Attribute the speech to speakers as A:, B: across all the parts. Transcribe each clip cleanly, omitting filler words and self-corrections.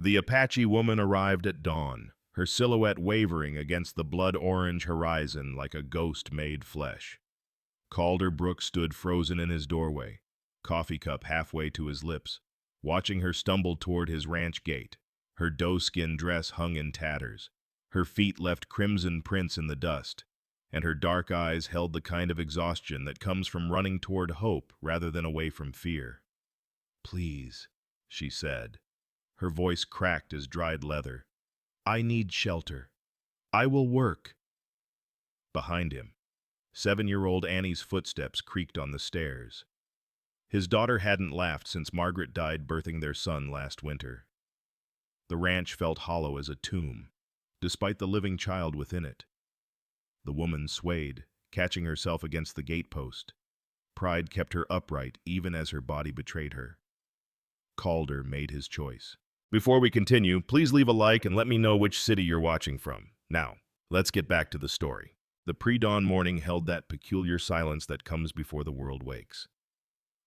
A: The Apache woman arrived at dawn, her silhouette wavering against the blood-orange horizon like a ghost made flesh. Calder Brooks stood frozen in his doorway, coffee cup halfway to his lips, watching her stumble toward his ranch gate. Her doe-skin dress hung in tatters. Her feet left crimson prints in the dust, and her dark eyes held the kind of exhaustion that comes from running toward hope rather than away from fear. "Please," she said. Her voice cracked as dried leather. "I need shelter. I will work." Behind him, 7-year-old Annie's footsteps creaked on the stairs. His daughter hadn't laughed since Margaret died birthing their son last winter. The ranch felt hollow as a tomb, despite the living child within it. The woman swayed, catching herself against the gatepost. Pride kept her upright even as her body betrayed her. Calder made his choice. Before we continue, please leave a like and let me know which city you're watching from. Now, let's get back to the story. The pre-dawn morning held that peculiar silence that comes before the world wakes.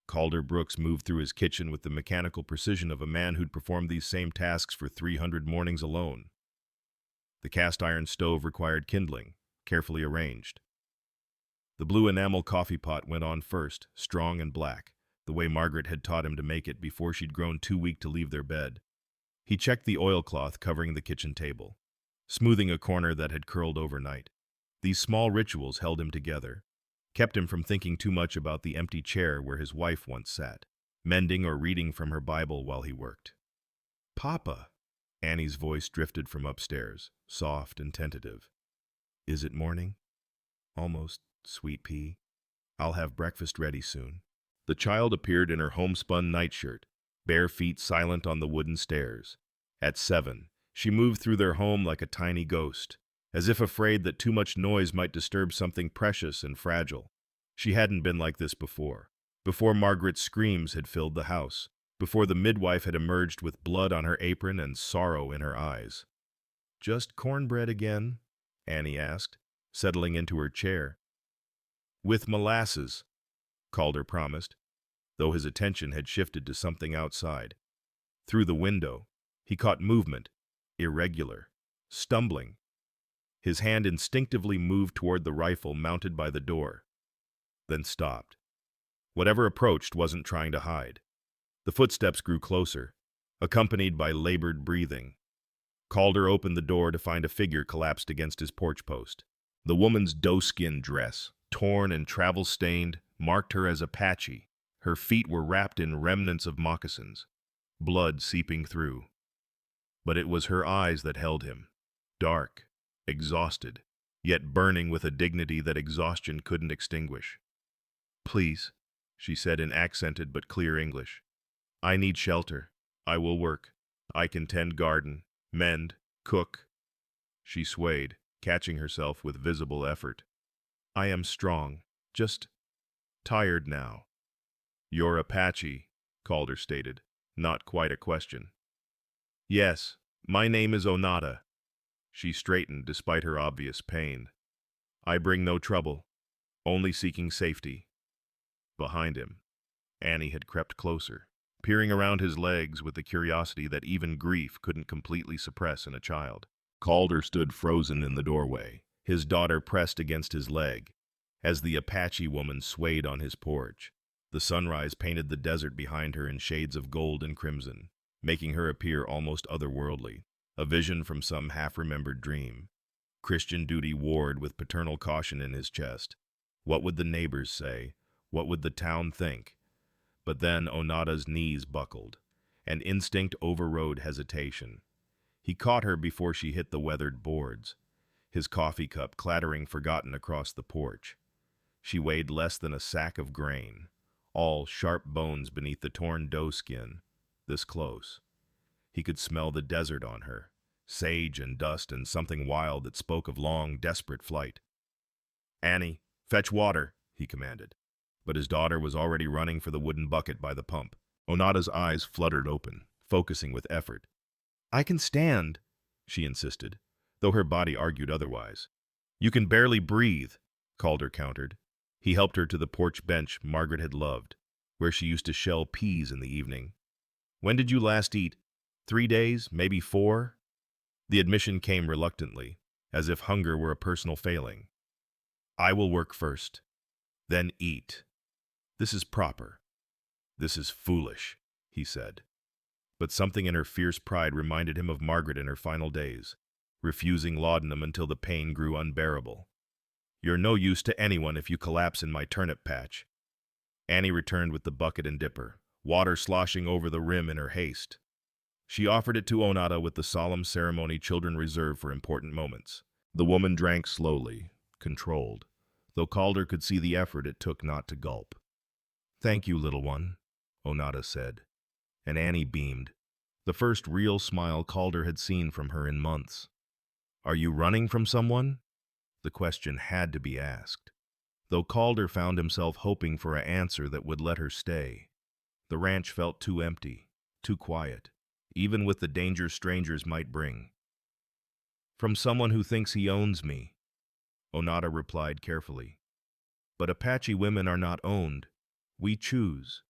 A: Calder Brooks moved through his kitchen with the mechanical precision of a man who'd performed these same tasks for 300 mornings alone. The cast-iron stove required kindling, carefully arranged. The blue enamel coffee pot went on first, strong and black, the way Margaret had taught him to make it before she'd grown too weak to leave their bed. He checked the oilcloth covering the kitchen table, smoothing a corner that had curled overnight. These small rituals held him together, kept him from thinking too much about the empty chair where his wife once sat, mending or reading from her Bible while he worked. "Papa," Annie's voice drifted from upstairs, soft and tentative. "Is it morning?" "Almost, sweet pea. I'll have breakfast ready soon." The child appeared in her homespun nightshirt, bare feet silent on the wooden stairs. At 7, she moved through their home like a tiny ghost, as if afraid that too much noise might disturb something precious and fragile. She hadn't been like this before Margaret's screams had filled the house, before the midwife had emerged with blood on her apron and sorrow in her eyes. "Just cornbread again?" Annie asked, settling into her chair. "With molasses," Calder promised, though his attention had shifted to something outside. Through the window, he caught movement, irregular, stumbling. His hand instinctively moved toward the rifle mounted by the door, then stopped. Whatever approached wasn't trying to hide. The footsteps grew closer, accompanied by labored breathing. Calder opened the door to find a figure collapsed against his porch post. The woman's doe-skin dress, torn and travel-stained, marked her as Apache. Her feet were wrapped in remnants of moccasins, blood seeping through. But it was her eyes that held him, dark, exhausted, yet burning with a dignity that exhaustion couldn't extinguish. "Please," she said in accented but clear English. "I need shelter. I will work. I can tend garden, mend, cook." She swayed, catching herself with visible effort. "I am strong, just tired now." "You're Apache," Calder stated, not quite a question. "Yes, my name is Onata." She straightened despite her obvious pain. "I bring no trouble, only seeking safety." Behind him, Annie had crept closer, peering around his legs with the curiosity that even grief couldn't completely suppress in a child. Calder stood frozen in the doorway, his daughter pressed against his leg, as the Apache woman swayed on his porch. The sunrise painted the desert behind her in shades of gold and crimson, making her appear almost otherworldly, a vision from some half-remembered dream. Christian duty warred with paternal caution in his chest. What would the neighbors say? What would the town think? But then Onata's knees buckled, and instinct overrode hesitation. He caught her before she hit the weathered boards, his coffee cup clattering forgotten across the porch. She weighed less than a sack of grain, all sharp bones beneath the torn doe skin, this close. He could smell the desert on her, sage and dust and something wild that spoke of long, desperate flight. "Annie, fetch water," he commanded. But his daughter was already running for the wooden bucket by the pump. Onata's eyes fluttered open, focusing with effort. "I can stand," she insisted, though her body argued otherwise. "You can barely breathe," Calder countered. He helped her to the porch bench Margaret had loved, where she used to shell peas in the evening. "When did you last eat?" 3 days, maybe 4? The admission came reluctantly, as if hunger were a personal failing. I will work first, then eat. This is proper. This is foolish, he said. But something in her fierce pride reminded him of Margaret in her final days, refusing laudanum until the pain grew unbearable. You're no use to anyone if you collapse in my turnip patch. Annie returned with the bucket and dipper, water sloshing over the rim in her haste. She offered it to Onata with the solemn ceremony children reserve for important moments. The woman drank slowly, controlled, though Calder could see the effort it took not to gulp. Thank you, little one, Onata said, and Annie beamed, the first real smile Calder had seen from her in months. Are you running from someone? The question had to be asked, though Calder found himself hoping for an answer that would let her stay. The ranch felt too empty, too quiet, even with the danger strangers might bring. From someone who thinks he owns me, Onata replied carefully. But Apache women are not owned. We choose.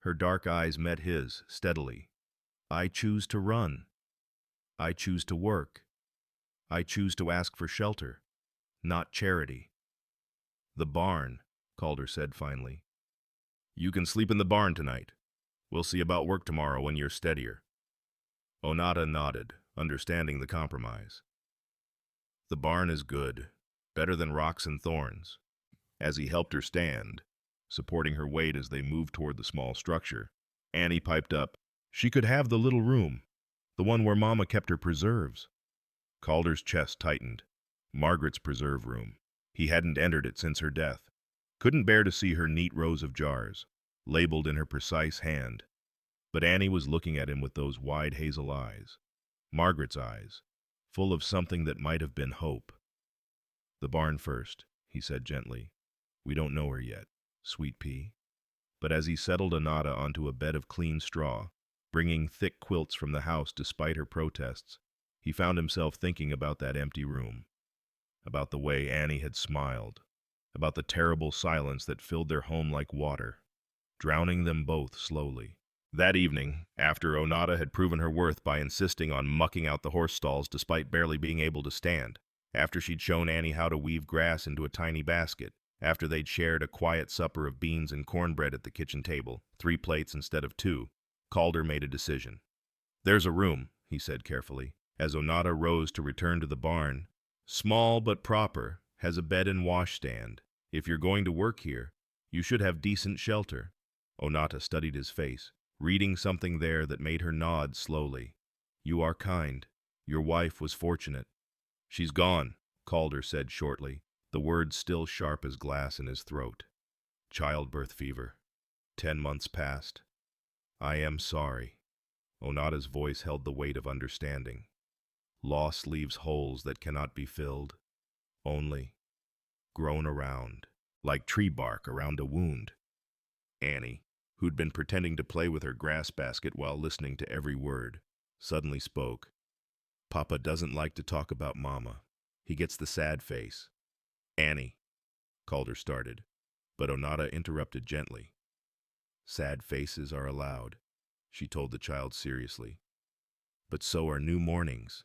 A: Her dark eyes met his steadily. I choose to run. I choose to work. I choose to ask for shelter, not charity. The barn, Calder said finally. You can sleep in the barn tonight. We'll see about work tomorrow when you're steadier. Onata nodded, understanding the compromise. The barn is good, better than rocks and thorns. As he helped her stand, supporting her weight as they moved toward the small structure, Annie piped up, she could have the little room, the one where Mama kept her preserves. Calder's chest tightened. Margaret's preserve room. He hadn't entered it since her death. Couldn't bear to see her neat rows of jars, labeled in her precise hand. But Annie was looking at him with those wide hazel eyes. Margaret's eyes, full of something that might have been hope. The barn first, he said gently. We don't know her yet, sweet pea. But as he settled Onata onto a bed of clean straw, bringing thick quilts from the house despite her protests, he found himself thinking about that empty room, about the way Annie had smiled, about the terrible silence that filled their home like water, drowning them both slowly. That evening, after Onata had proven her worth by insisting on mucking out the horse stalls despite barely being able to stand, after she'd shown Annie how to weave grass into a tiny basket, after they'd shared a quiet supper of beans and cornbread at the kitchen table, 3 plates instead of 2, Calder made a decision. There's a room, he said carefully, as Onata rose to return to the barn. Small but proper, has a bed and washstand. If you're going to work here, you should have decent shelter. Onata studied his face, reading something there that made her nod slowly. You are kind. Your wife was fortunate. She's gone, Calder said shortly, the words still sharp as glass in his throat. Childbirth fever. 10 months past. I am sorry. Onata's voice held the weight of understanding. Loss leaves holes that cannot be filled, only grown around, like tree bark around a wound. Annie, who'd been pretending to play with her grass basket while listening to every word, suddenly spoke. Papa doesn't like to talk about Mama. He gets the sad face. Annie, Calder started, but Onata interrupted gently. Sad faces are allowed, she told the child seriously. But so are new mornings.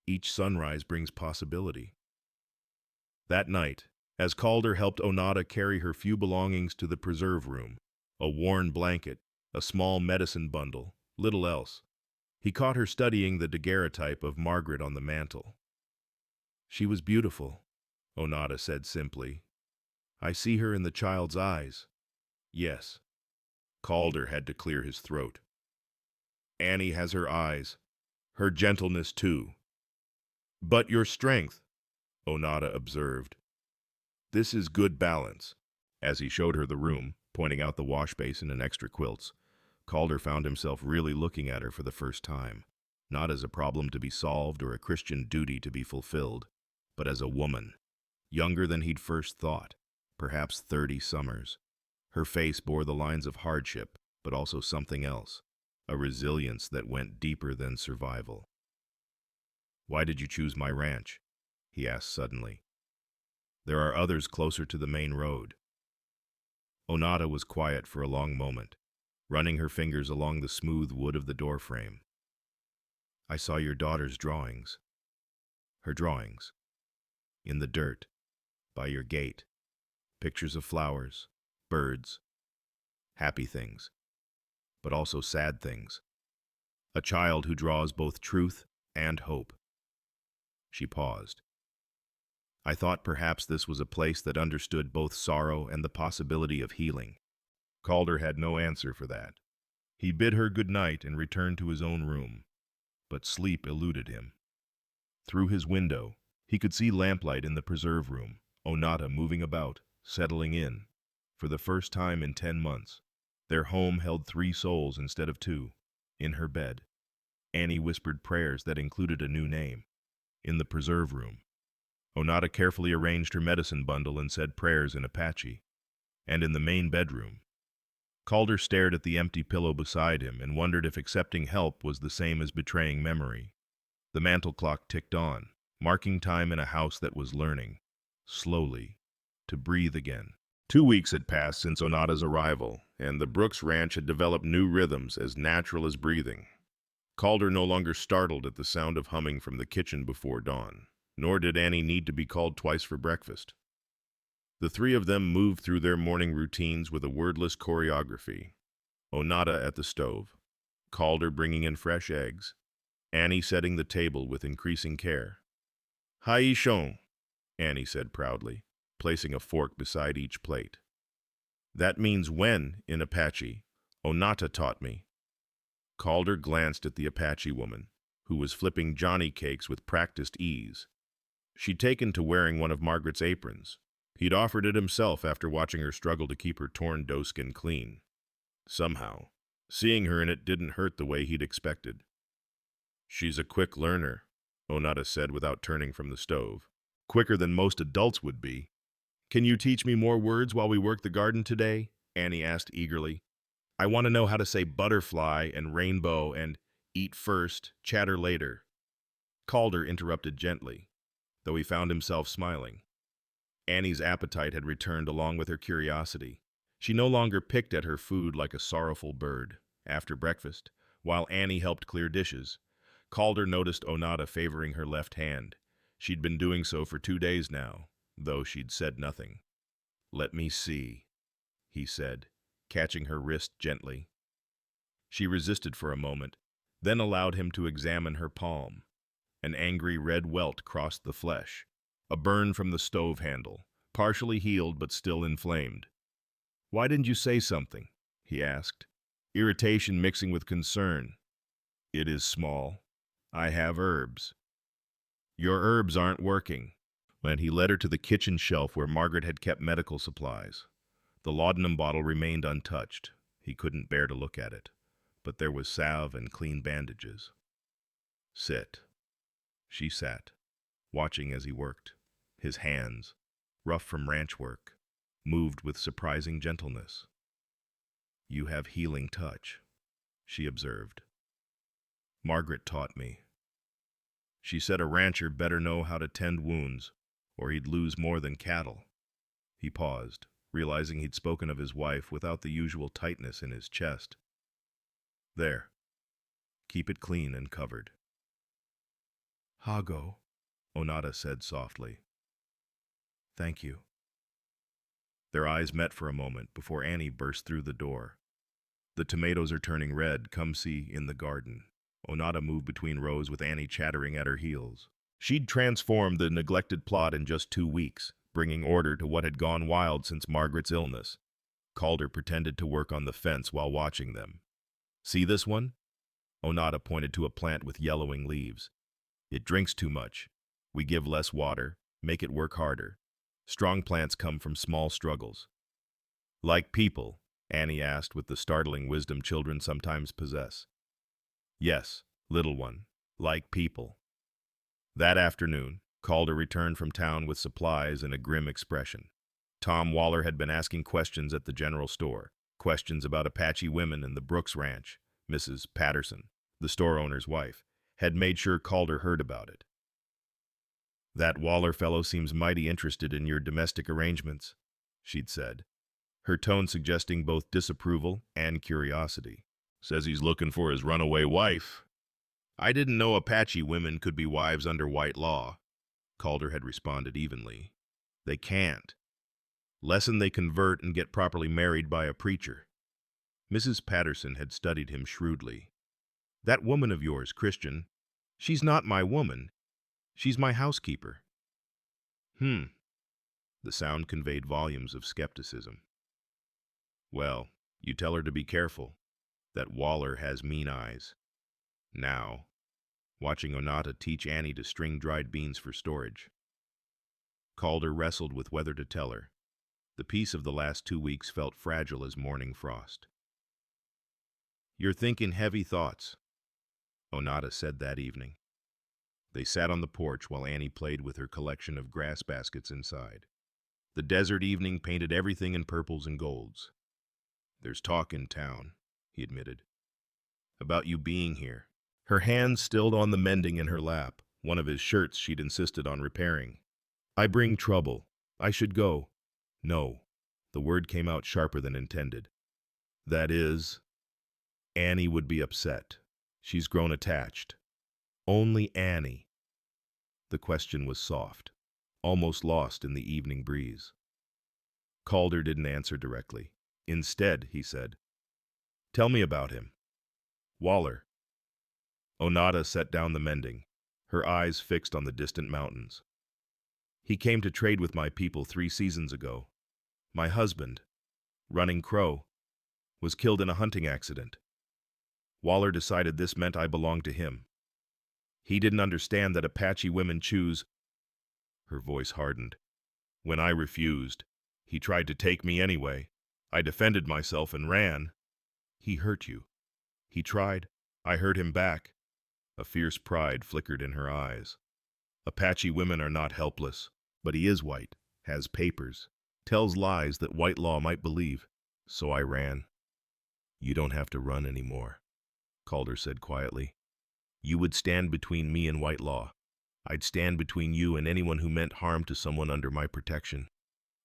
A: Each sunrise brings possibility. That night, as Calder helped Onata carry her few belongings to the preserve room, a worn blanket, a small medicine bundle, little else, he caught her studying the daguerreotype of Margaret on the mantel. She was beautiful, Onata said simply. I see her in the child's eyes. Yes. Calder had to clear his throat. Annie has her eyes, her gentleness too. But your strength, Onata observed. This is good balance. As he showed her the room, pointing out the wash basin and extra quilts, Calder found himself really looking at her for the first time, not as a problem to be solved or a Christian duty to be fulfilled, but as a woman, younger than he'd first thought, perhaps 30 summers. Her face bore the lines of hardship, but also something else, a resilience that went deeper than survival. Why did you choose my ranch? He asked suddenly. There are others closer to the main road. Onata was quiet for a long moment, running her fingers along the smooth wood of the doorframe. I saw your daughter's drawings. Her drawings. In the dirt. By your gate. Pictures of flowers. Birds. Happy things. But also sad things. A child who draws both truth and hope. She paused. I thought perhaps this was a place that understood both sorrow and the possibility of healing. Calder had no answer for that. He bid her good night and returned to his own room, but sleep eluded him. Through his window, he could see lamplight in the preserve room, Onata moving about, settling in. For the first time in 10 months, their home held 3 souls instead of 2. In her bed, Annie whispered prayers that included a new name. In the preserve room, Onata carefully arranged her medicine bundle and said prayers in Apache. And in the main bedroom, Calder stared at the empty pillow beside him and wondered if accepting help was the same as betraying memory. The mantel clock ticked on, marking time in a house that was learning, slowly, to breathe again. 2 weeks had passed since Onata's arrival, and the Brooks Ranch had developed new rhythms as natural as breathing. Calder no longer startled at the sound of humming from the kitchen before dawn, nor did Annie need to be called twice for breakfast. The 3 of them moved through their morning routines with a wordless choreography. Onata at the stove, Calder bringing in fresh eggs, Annie setting the table with increasing care. "Hai shong," Annie said proudly, placing a fork beside each plate. "That means when in Apache. Onata taught me." Calder glanced at the Apache woman, who was flipping Johnny cakes with practiced ease. She'd taken to wearing one of Margaret's aprons. He'd offered it himself after watching her struggle to keep her torn doeskin clean. Somehow, seeing her in it didn't hurt the way he'd expected. "She's a quick learner," Onata said without turning from the stove. "Quicker than most adults would be." "Can you teach me more words while we work the garden today?" Annie asked eagerly. "I want to know how to say butterfly and rainbow and eat first, chatter later." Calder interrupted gently, though he found himself smiling. Annie's appetite had returned along with her curiosity. She no longer picked at her food like a sorrowful bird. After breakfast, while Annie helped clear dishes, Calder noticed Onata favoring her left hand. She'd been doing so for 2 days now, though she'd said nothing. "Let me see," he said, catching her wrist gently. She resisted for a moment, then allowed him to examine her palm. An angry red welt crossed the flesh, a burn from the stove handle, partially healed but still inflamed. "Why didn't you say something?" he asked, irritation mixing with concern. "It is small. I have herbs." "Your herbs aren't working." And he led her to the kitchen shelf where Margaret had kept medical supplies. The laudanum bottle remained untouched. He couldn't bear to look at it, but there was salve and clean bandages. "Sit." She sat, watching as he worked. His hands, rough from ranch work, moved with surprising gentleness. "You have healing touch," she observed. "Margaret taught me. She said a rancher better know how to tend wounds, or he'd lose more than cattle." He paused, realizing he'd spoken of his wife without the usual tightness in his chest. "There. Keep it clean and covered." "Hago," Onata said softly. "Thank you." Their eyes met for a moment before Annie burst through the door. "The tomatoes are turning red. Come see in the garden." Onata moved between rows with Annie chattering at her heels. She'd transformed the neglected plot in just 2 weeks, bringing order to what had gone wild since Margaret's illness. Calder pretended to work on the fence while watching them. "See this one?" Onata pointed to a plant with yellowing leaves. "It drinks too much. We give less water, make it work harder. Strong plants come from small struggles." "Like people?" Annie asked with the startling wisdom children sometimes possess. "Yes, little one, like people." That afternoon, Calder returned from town with supplies and a grim expression. Tom Waller had been asking questions at the general store, questions about Apache women and the Brooks Ranch. Mrs. Patterson, the store owner's wife, had made sure Calder heard about it. "That Waller fellow seems mighty interested in your domestic arrangements," she'd said, her tone suggesting both disapproval and curiosity. "Says he's looking for his runaway wife." I didn't know Apache women could be wives under white law, Calder had responded evenly. They can't. Lesson they convert and get properly married by a preacher. Mrs. Patterson had studied him shrewdly. That woman of yours, Christian, she's not my woman. She's my housekeeper. The sound conveyed volumes of skepticism. Well, you tell her to be careful. That Waller has mean eyes. Now, watching Onata teach Annie to string dried beans for storage. Calder wrestled with whether to tell her. The peace of the last 2 weeks felt fragile as morning frost. You're thinking heavy thoughts, Onata said that evening. They sat on the porch while Annie played with her collection of grass baskets inside. The desert evening painted everything in purples and golds. There's talk in town, he admitted, about you being here. Her hands still on the mending in her lap, one of his shirts she'd insisted on repairing. I bring trouble. I should go. No. The word came out sharper than intended. That is, Annie would be upset. She's grown attached. Only Annie. The question was soft, almost lost in the evening breeze. Calder didn't answer directly. Instead, he said, Tell me about him. Waller. Onata set down the mending, her eyes fixed on the distant mountains. He came to trade with my people 3 seasons ago. My husband, Running Crow, was killed in a hunting accident. Waller decided this meant I belonged to him. He didn't understand that Apache women choose. Her voice hardened. When I refused, he tried to take me anyway. I defended myself and ran. He hurt you. He tried. I hurt him back. A fierce pride flickered in her eyes. Apache women are not helpless, but he is white, has papers, tells lies that white law might believe. So I ran. You don't have to run anymore, Calder said quietly. You would stand between me and white law. I'd stand between you and anyone who meant harm to someone under my protection.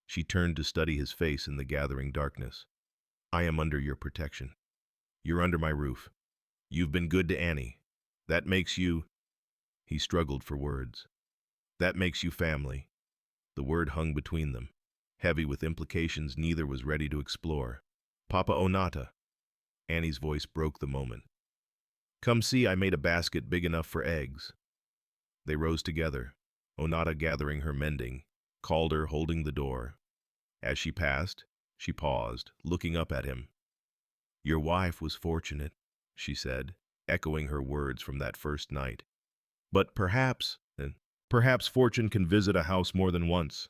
A: She turned to study his face in the gathering darkness. I am under your protection. You're under my roof. You've been good to Annie. That makes you... He struggled for words. That makes you family. The word hung between them, heavy with implications neither was ready to explore. Papa Onata. Annie's voice broke the moment. Come see, I made a basket big enough for eggs. They rose together, Onata gathering her mending, Calder holding the door. As she passed, she paused, looking up at him. Your wife was fortunate, she said, echoing her words from that first night. But perhaps fortune can visit a house more than once.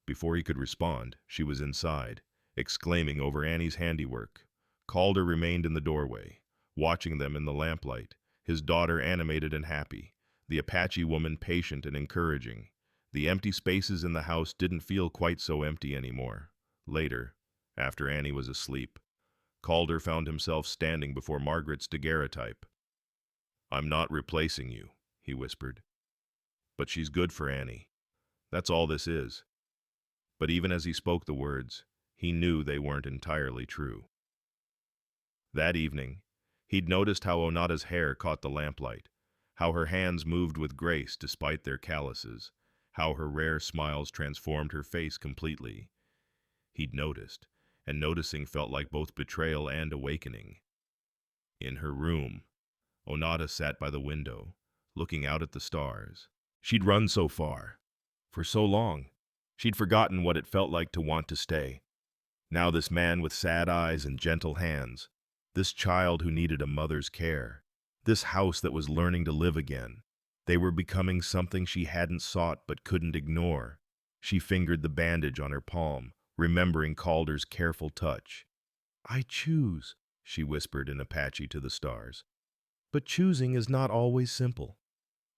A: Before he could respond, she was inside, exclaiming over Annie's handiwork. Calder remained in the doorway, watching them in the lamplight, his daughter animated and happy, the Apache woman patient and encouraging. The empty spaces in the house didn't feel quite so empty anymore. Later, after Annie was asleep, Calder found himself standing before Margaret's daguerreotype. I'm not replacing you, he whispered. But she's good for Annie. That's all this is. But even as he spoke the words, he knew they weren't entirely true. That evening, he'd noticed how Onata's hair caught the lamplight, how her hands moved with grace despite their calluses, how her rare smiles transformed her face completely. He'd noticed, and noticing felt like both betrayal and awakening. In her room, Onata sat by the window, looking out at the stars. She'd run so far, for so long. She'd forgotten what it felt like to want to stay. Now this man with sad eyes and gentle hands, this child who needed a mother's care, this house that was learning to live again, they were becoming something she hadn't sought but couldn't ignore. She fingered the bandage on her palm, remembering Calder's careful touch. I choose, she whispered in Apache to the stars. But choosing is not always simple.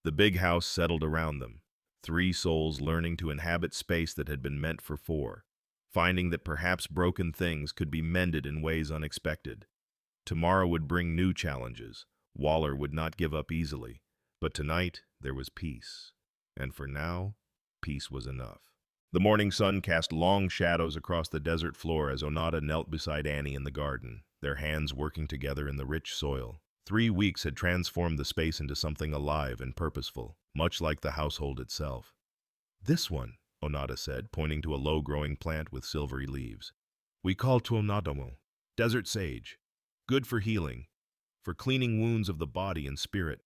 A: The big house settled around them, 3 souls learning to inhabit space that had been meant for 4, finding that perhaps broken things could be mended in ways unexpected. Tomorrow would bring new challenges. Waller would not give up easily. But tonight there was peace. And for now, peace was enough. The morning sun cast long shadows across the desert floor as Onata knelt beside Annie in the garden, their hands working together in the rich soil. 3 weeks had transformed the space into something alive and purposeful, much like the household itself. This one, Onata said, pointing to a low-growing plant with silvery leaves. We call Tuonadamo, desert sage. Good for healing, for cleaning wounds of the body and spirit.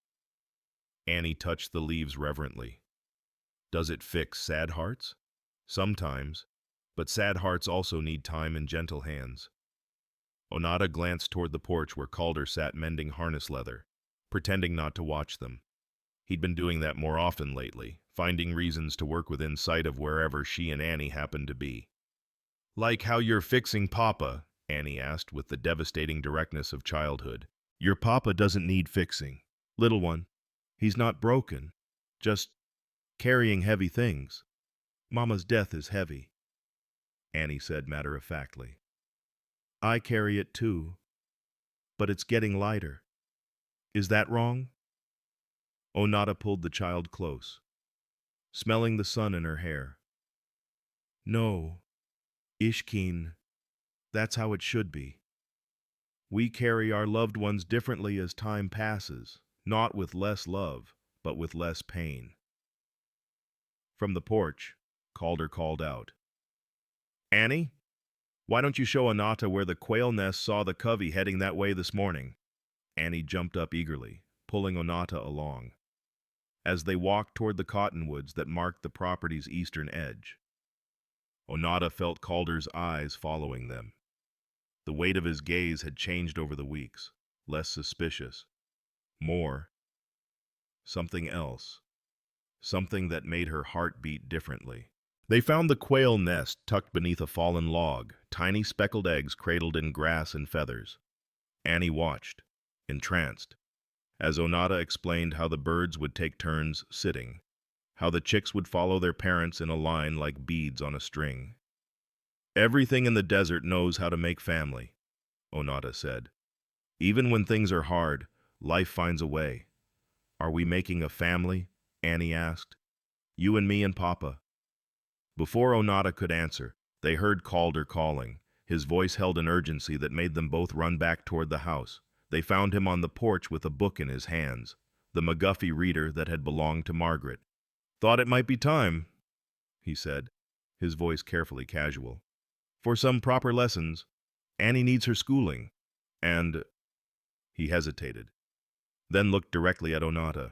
A: Annie touched the leaves reverently. Does it fix sad hearts? Sometimes, but sad hearts also need time and gentle hands. Onata glanced toward the porch where Calder sat mending harness leather, pretending not to watch them. He'd been doing that more often lately, finding reasons to work within sight of wherever she and Annie happened to be. Like how you're fixing Papa, Annie asked with the devastating directness of childhood. Your Papa doesn't need fixing. Little one, he's not broken, just carrying heavy things. Mama's death is heavy, Annie said matter-of-factly. I carry it too, but it's getting lighter. Is that wrong? Onata pulled the child close, smelling the sun in her hair. No, Ishkin, that's how it should be. We carry our loved ones differently as time passes, not with less love, but with less pain. From the porch, Calder called out, Annie, why don't you show Onata where the quail nest saw the covey heading that way this morning? Annie jumped up eagerly, pulling Onata along. As they walked toward the cottonwoods that marked the property's eastern edge, Onata felt Calder's eyes following them. The weight of his gaze had changed over the weeks, less suspicious, more something else, something that made her heart beat differently. They found the quail nest tucked beneath a fallen log, tiny speckled eggs cradled in grass and feathers. Annie watched, entranced, as Onata explained how the birds would take turns sitting, how the chicks would follow their parents in a line like beads on a string. Everything in the desert knows how to make family, Onata said. Even when things are hard, life finds a way. Are we making a family? Annie asked. You and me and Papa. Before Onata could answer, they heard Calder calling. His voice held an urgency that made them both run back toward the house. They found him on the porch with a book in his hands, the McGuffey reader that had belonged to Margaret. Thought it might be time, he said, his voice carefully casual. For some proper lessons. Annie needs her schooling. And he hesitated, then looked directly at Onata.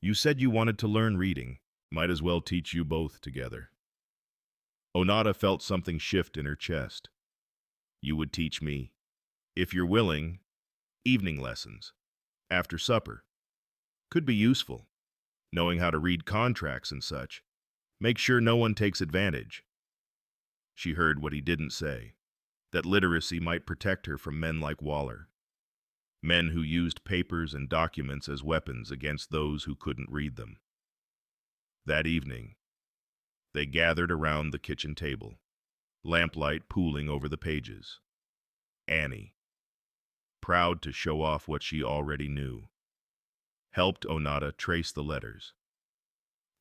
A: You said you wanted to learn reading. Might as well teach you both together. Onata felt something shift in her chest. You would teach me, if you're willing, evening lessons, after supper. Could be useful, knowing how to read contracts and such. Make sure no one takes advantage. She heard what he didn't say, that literacy might protect her from men like Waller. Men who used papers and documents as weapons against those who couldn't read them. That evening, they gathered around the kitchen table, lamplight pooling over the pages. Annie, proud to show off what she already knew, helped Onata trace the letters.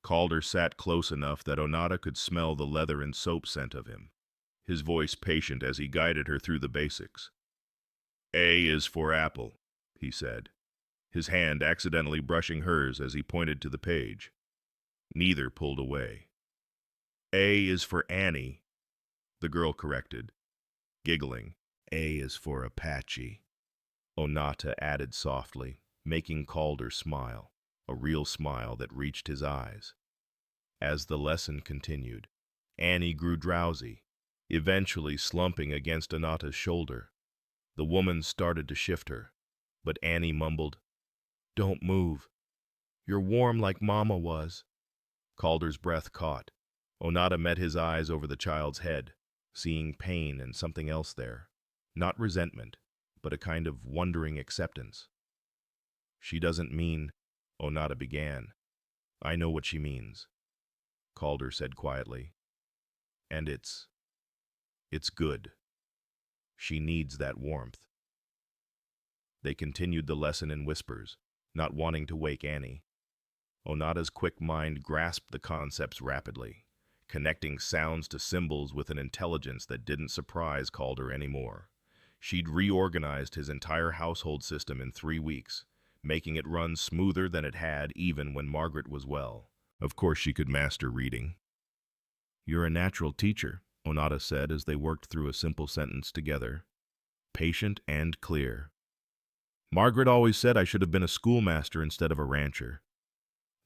A: Calder sat close enough that Onata could smell the leather and soap scent of him, his voice patient as he guided her through the basics. A is for apple, he said, his hand accidentally brushing hers as he pointed to the page. Neither pulled away. A is for Annie, the girl corrected, giggling. A is for Apache, Onata added softly, making Calder smile, a real smile that reached his eyes. As the lesson continued, Annie grew drowsy, eventually slumping against Onata's shoulder. The woman started to shift her, but Annie mumbled, Don't move. You're warm like Mama was. Calder's breath caught. Onata met his eyes over the child's head, seeing pain and something else there. Not resentment, but a kind of wondering acceptance. She doesn't mean, Onata began. I know what she means, Calder said quietly. And it's good. She needs that warmth. They continued the lesson in whispers, not wanting to wake Annie. Onata's quick mind grasped the concepts rapidly, connecting sounds to symbols with an intelligence that didn't surprise Calder anymore. She'd reorganized his entire household system in 3 weeks, making it run smoother than it had even when Margaret was well. Of course she could master reading. "You're a natural teacher," Onata said as they worked through a simple sentence together. "Patient and clear." "Margaret always said I should have been a schoolmaster instead of a rancher."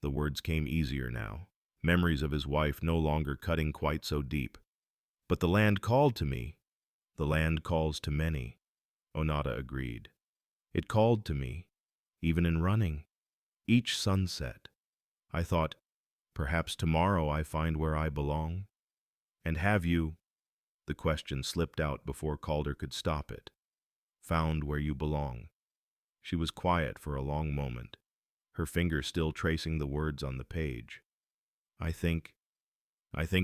A: The words came easier now, memories of his wife no longer cutting quite so deep. "But the land called to me." "The land calls to many," Onata agreed. "It called to me, even in running. Each sunset, I thought, perhaps tomorrow I find where I belong." "And have you," the question slipped out before Calder could stop it, "found where you belong?" She was quiet for a long moment, her finger still tracing the words on the page. I think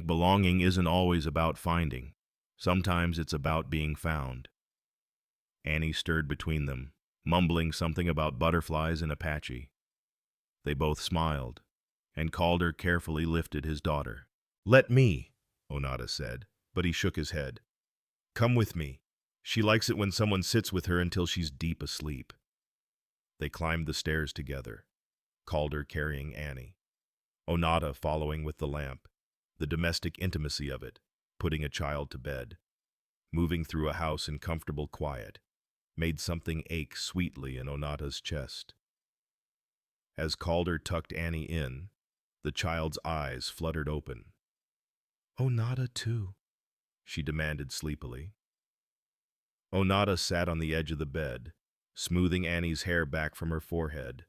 A: belonging isn't always about finding. Sometimes it's about being found." Annie stirred between them, mumbling something about butterflies in Apache. They both smiled, and Calder carefully lifted his daughter. "Let me," Onata said, but he shook his head. "Come with me. She likes it when someone sits with her until she's deep asleep." They climbed the stairs together, Calder carrying Annie, Onata following with the lamp, the domestic intimacy of it, putting a child to bed. Moving through a house in comfortable quiet made something ache sweetly in Onata's chest. As Calder tucked Annie in, the child's eyes fluttered open. "Onata too," she demanded sleepily. Onata sat on the edge of the bed, smoothing Annie's hair back from her forehead.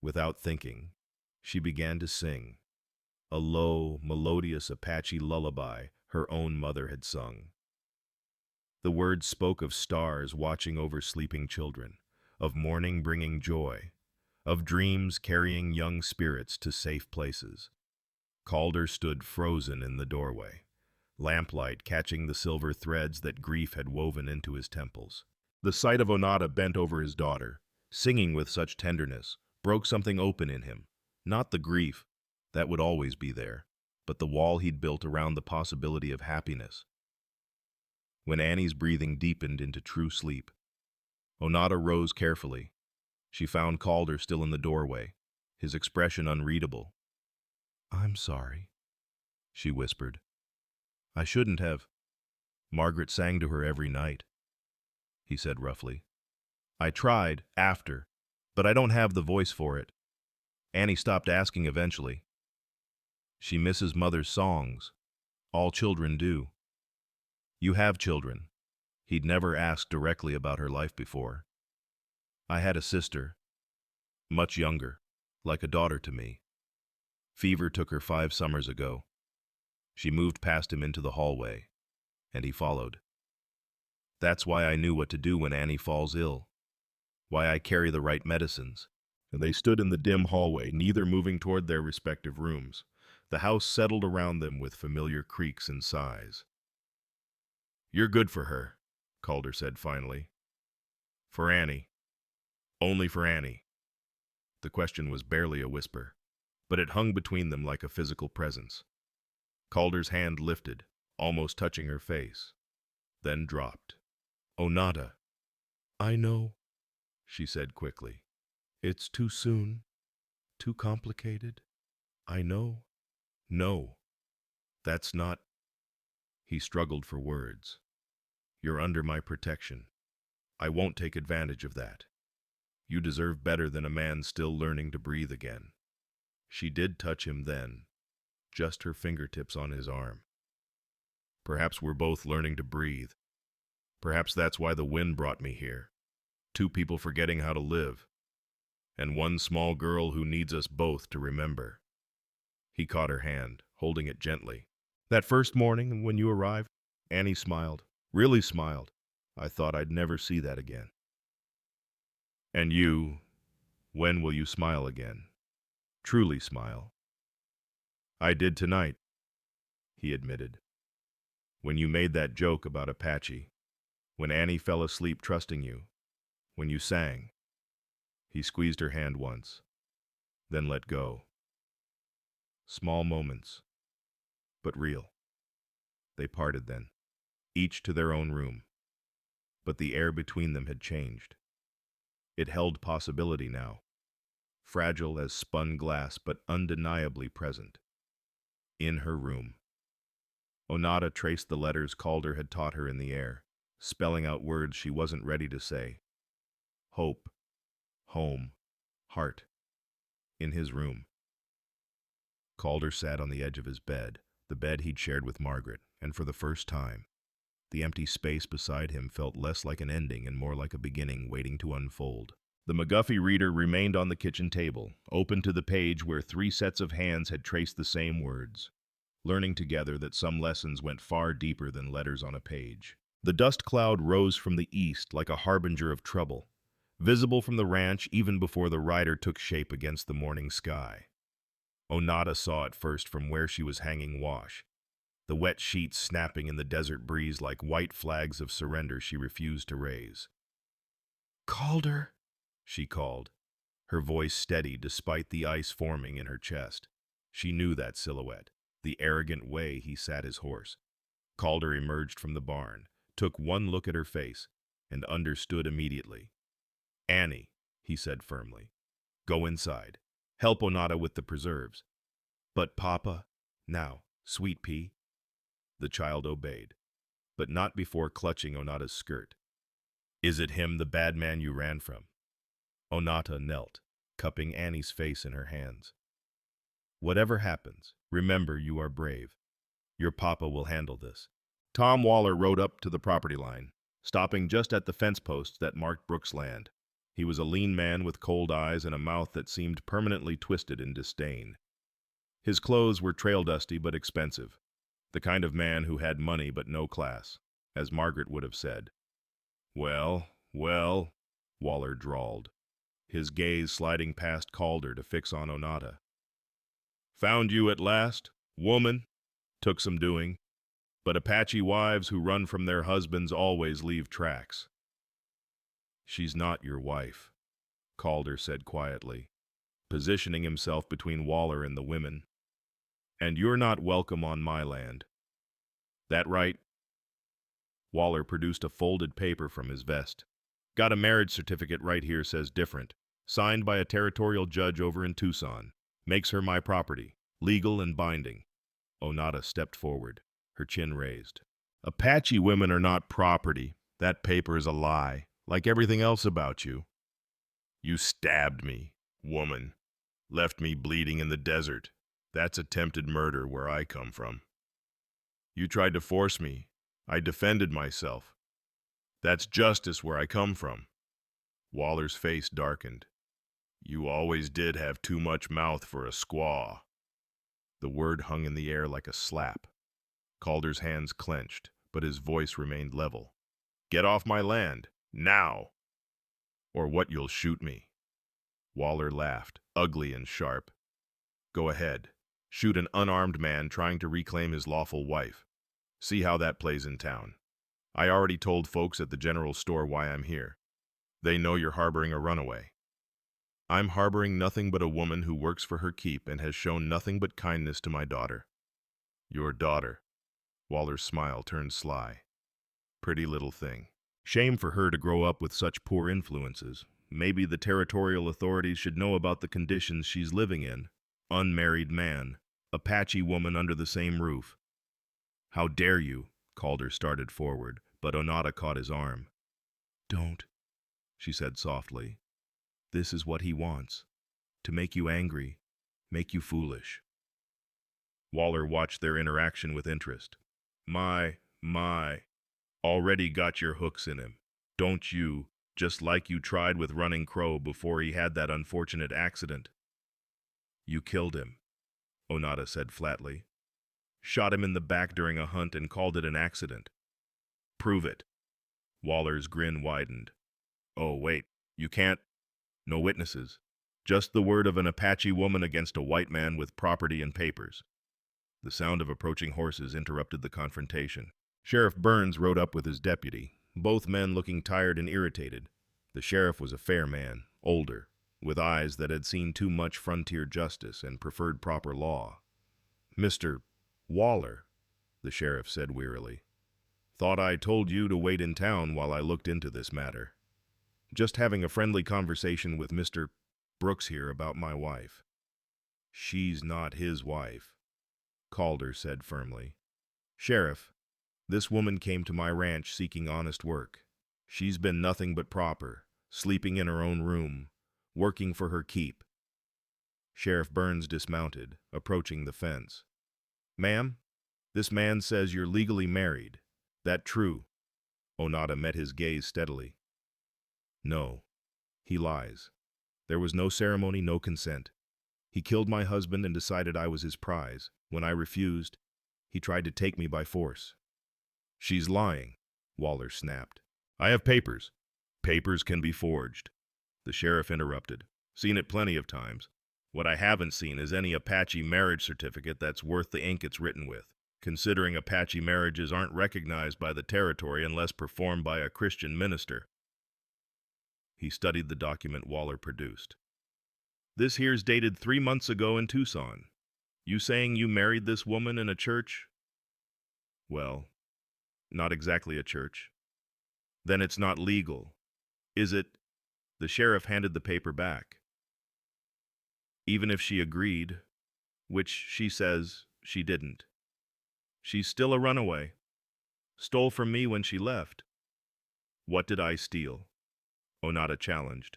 A: Without thinking, she began to sing, a low, melodious Apache lullaby her own mother had sung. The words spoke of stars watching over sleeping children, of morning bringing joy, of dreams carrying young spirits to safe places. Calder stood frozen in the doorway, lamplight catching the silver threads that grief had woven into his temples. The sight of Onata bent over his daughter, singing with such tenderness, broke something open in him. Not the grief, that would always be there, but the wall he'd built around the possibility of happiness. When Annie's breathing deepened into true sleep, Onata rose carefully. She found Calder still in the doorway, his expression unreadable. "I'm sorry," she whispered. "I shouldn't have." "Margaret sang to her every night," he said roughly. "I tried, after, but I don't have the voice for it." Annie stopped asking eventually. "She misses Mother's songs. All children do." "You have children." He'd never asked directly about her life before. "I had a sister, much younger, like a daughter to me. Fever took her 5 summers ago." She moved past him into the hallway, and he followed. "That's why I knew what to do when Annie falls ill. Why I carry the right medicines." And they stood in the dim hallway, neither moving toward their respective rooms. The house settled around them with familiar creaks and sighs. "You're good for her," Calder said finally. "For Annie. Only for Annie." The question was barely a whisper, but it hung between them like a physical presence. Calder's hand lifted, almost touching her face, then dropped. "Onata." "I know," she said quickly. "It's too soon, too complicated. I know." "No, that's not—" He struggled for words. "You're under my protection. I won't take advantage of that. You deserve better than a man still learning to breathe again." She did touch him then, just her fingertips on his arm. "Perhaps we're both learning to breathe. Perhaps that's why the wind brought me here. 2 people forgetting how to live. And 1 small girl who needs us both to remember." He caught her hand, holding it gently. "That first morning when you arrived," Annie smiled, really smiled. "I thought I'd never see that again." "And you, when will you smile again? Truly smile?" "I did tonight," he admitted. "When you made that joke about Apache. When Annie fell asleep trusting you. When you sang." He squeezed her hand once, then let go. Small moments, but real. They parted then, each to their own room. but the air between them had changed. It held possibility now, fragile as spun glass but undeniably present. In her room. Onata traced the letters Calder had taught her in the air, spelling out words she wasn't ready to say. Hope, home, heart. In his room. Calder sat on the edge of his bed, the bed he'd shared with Margaret, and for the first time, the empty space beside him felt less like an ending and more like a beginning waiting to unfold. The McGuffey reader remained on the kitchen table, open to the page where 3 sets of hands had traced the same words, learning together that some lessons went far deeper than letters on a page. The dust cloud rose from the east like a harbinger of trouble, visible from the ranch even before the rider took shape against the morning sky. Onata saw it first from where she was hanging wash, the wet sheets snapping in the desert breeze like white flags of surrender she refused to raise. "Calder," she called, her voice steady despite the ice forming in her chest. She knew that silhouette, the arrogant way he sat his horse. Calder emerged from the barn, took one look at her face, and understood immediately. "Annie," he said firmly, "go inside. Help Onata with the preserves." "But Papa, now, sweet pea." The child obeyed, but not before clutching Onata's skirt. "Is it him, the bad man you ran from?" Onata knelt, cupping Annie's face in her hands. "Whatever happens, remember you are brave. Your papa will handle this." Tom Waller rode up to the property line, stopping just at the fence post that marked Brooks' land. He was a lean man with cold eyes and a mouth that seemed permanently twisted in disdain. His clothes were trail-dusty but expensive, the kind of man who had money but no class, as Margaret would have said. Well, Waller drawled, his gaze sliding past Calder to fix on Onata. "Found you at last, woman? Took some doing, but Apache wives who run from their husbands always leave tracks." "She's not your wife," Calder said quietly, positioning himself between Waller and the women. "And you're not welcome on my land. That right?" Waller produced a folded paper from his vest. "Got a marriage certificate right here, says different. Signed by a territorial judge over in Tucson. Makes her my property. Legal and binding." Onata stepped forward, her chin raised. "Apache women are not property. That paper is a lie, like everything else about you. You stabbed me, woman. Left me bleeding in the desert. That's attempted murder where I come from. You tried to force me. I defended myself. That's justice where I come from." Waller's face darkened. "You always did have too much mouth for a squaw." The word hung in the air like a slap. Calder's hands clenched, but his voice remained level. "Get off my land, now, or what you'll shoot me." Waller laughed, ugly and sharp. "Go ahead. Shoot an unarmed man trying to reclaim his lawful wife. See how that plays in town. I already told folks at the general store why I'm here. They know you're harboring a runaway." "I'm harboring nothing but a woman who works for her keep and has shown nothing but kindness to my daughter." "Your daughter." Waller's smile turned sly. "Pretty little thing. Shame for her to grow up with such poor influences. Maybe the territorial authorities should know about the conditions she's living in. Unmarried man, Apache woman under the same roof." "How dare you?" Calder started forward, but Onata caught his arm. "Don't," she said softly. "This is what he wants. To make you angry, make you foolish." Waller watched their interaction with interest. My. Already got your hooks in him. Don't you, just like you tried with Running Crow before he had that unfortunate accident." "You killed him," Onata said flatly. "Shot him in the back during a hunt and called it an accident." "Prove it." Waller's grin widened. "Oh, wait, you can't? No witnesses. Just the word of an Apache woman against a white man with property and papers." The sound of approaching horses interrupted the confrontation. Sheriff Burns rode up with his deputy, both men looking tired and irritated. The sheriff was a fair man, older, with eyes that had seen too much frontier justice and preferred proper law. "Mr. Waller," the sheriff said wearily. Thought I told you to wait in town while I looked into this matter. Just having a friendly conversation with Mr. Brooks here about my wife." "She's not his wife," Calder said firmly. "Sheriff, this woman came to my ranch seeking honest work. She's been nothing but proper, sleeping in her own room, working for her keep." Sheriff Burns dismounted, approaching the fence. "Ma'am, this man says you're legally married. That true?" Onata met his gaze steadily. "No, he lies. There was no ceremony, no consent. He killed my husband and decided I was his prize. When I refused, he tried to take me by force." "She's lying," Waller snapped. "I have papers. Papers can be forged." The sheriff interrupted. "Seen it plenty of times. What I haven't seen is any Apache marriage certificate that's worth the ink it's written with, considering Apache marriages aren't recognized by the territory unless performed by a Christian minister." He studied the document Waller produced. "This here's dated 3 months ago in Tucson. You saying you married this woman in a church?" "Well, not exactly a church." "Then it's not legal. Is it?" The sheriff handed the paper back. "Even if she agreed, which she says she didn't. She's still a runaway. Stole from me when she left." "What did I steal?" Onata challenged.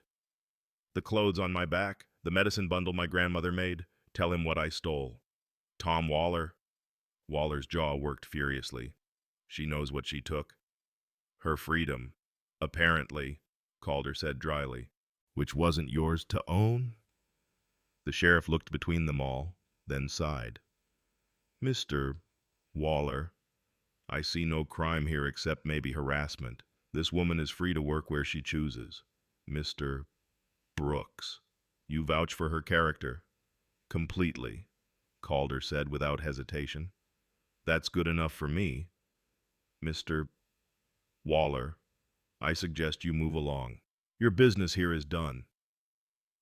A: "The clothes on my back, the medicine bundle my grandmother made. Tell him what I stole." "Tom Waller?" Waller's jaw worked furiously. "She knows what she took." "Her freedom, apparently," Calder said dryly. "Which wasn't yours to own?" The sheriff looked between them all, then sighed. "Mr. Waller, I see no crime here except maybe harassment. This woman is free to work where she chooses. Mr. Brooks, you vouch for her character?" "Completely," Calder said without hesitation. "That's good enough for me. Mr. Waller, I suggest you move along. Your business here is done."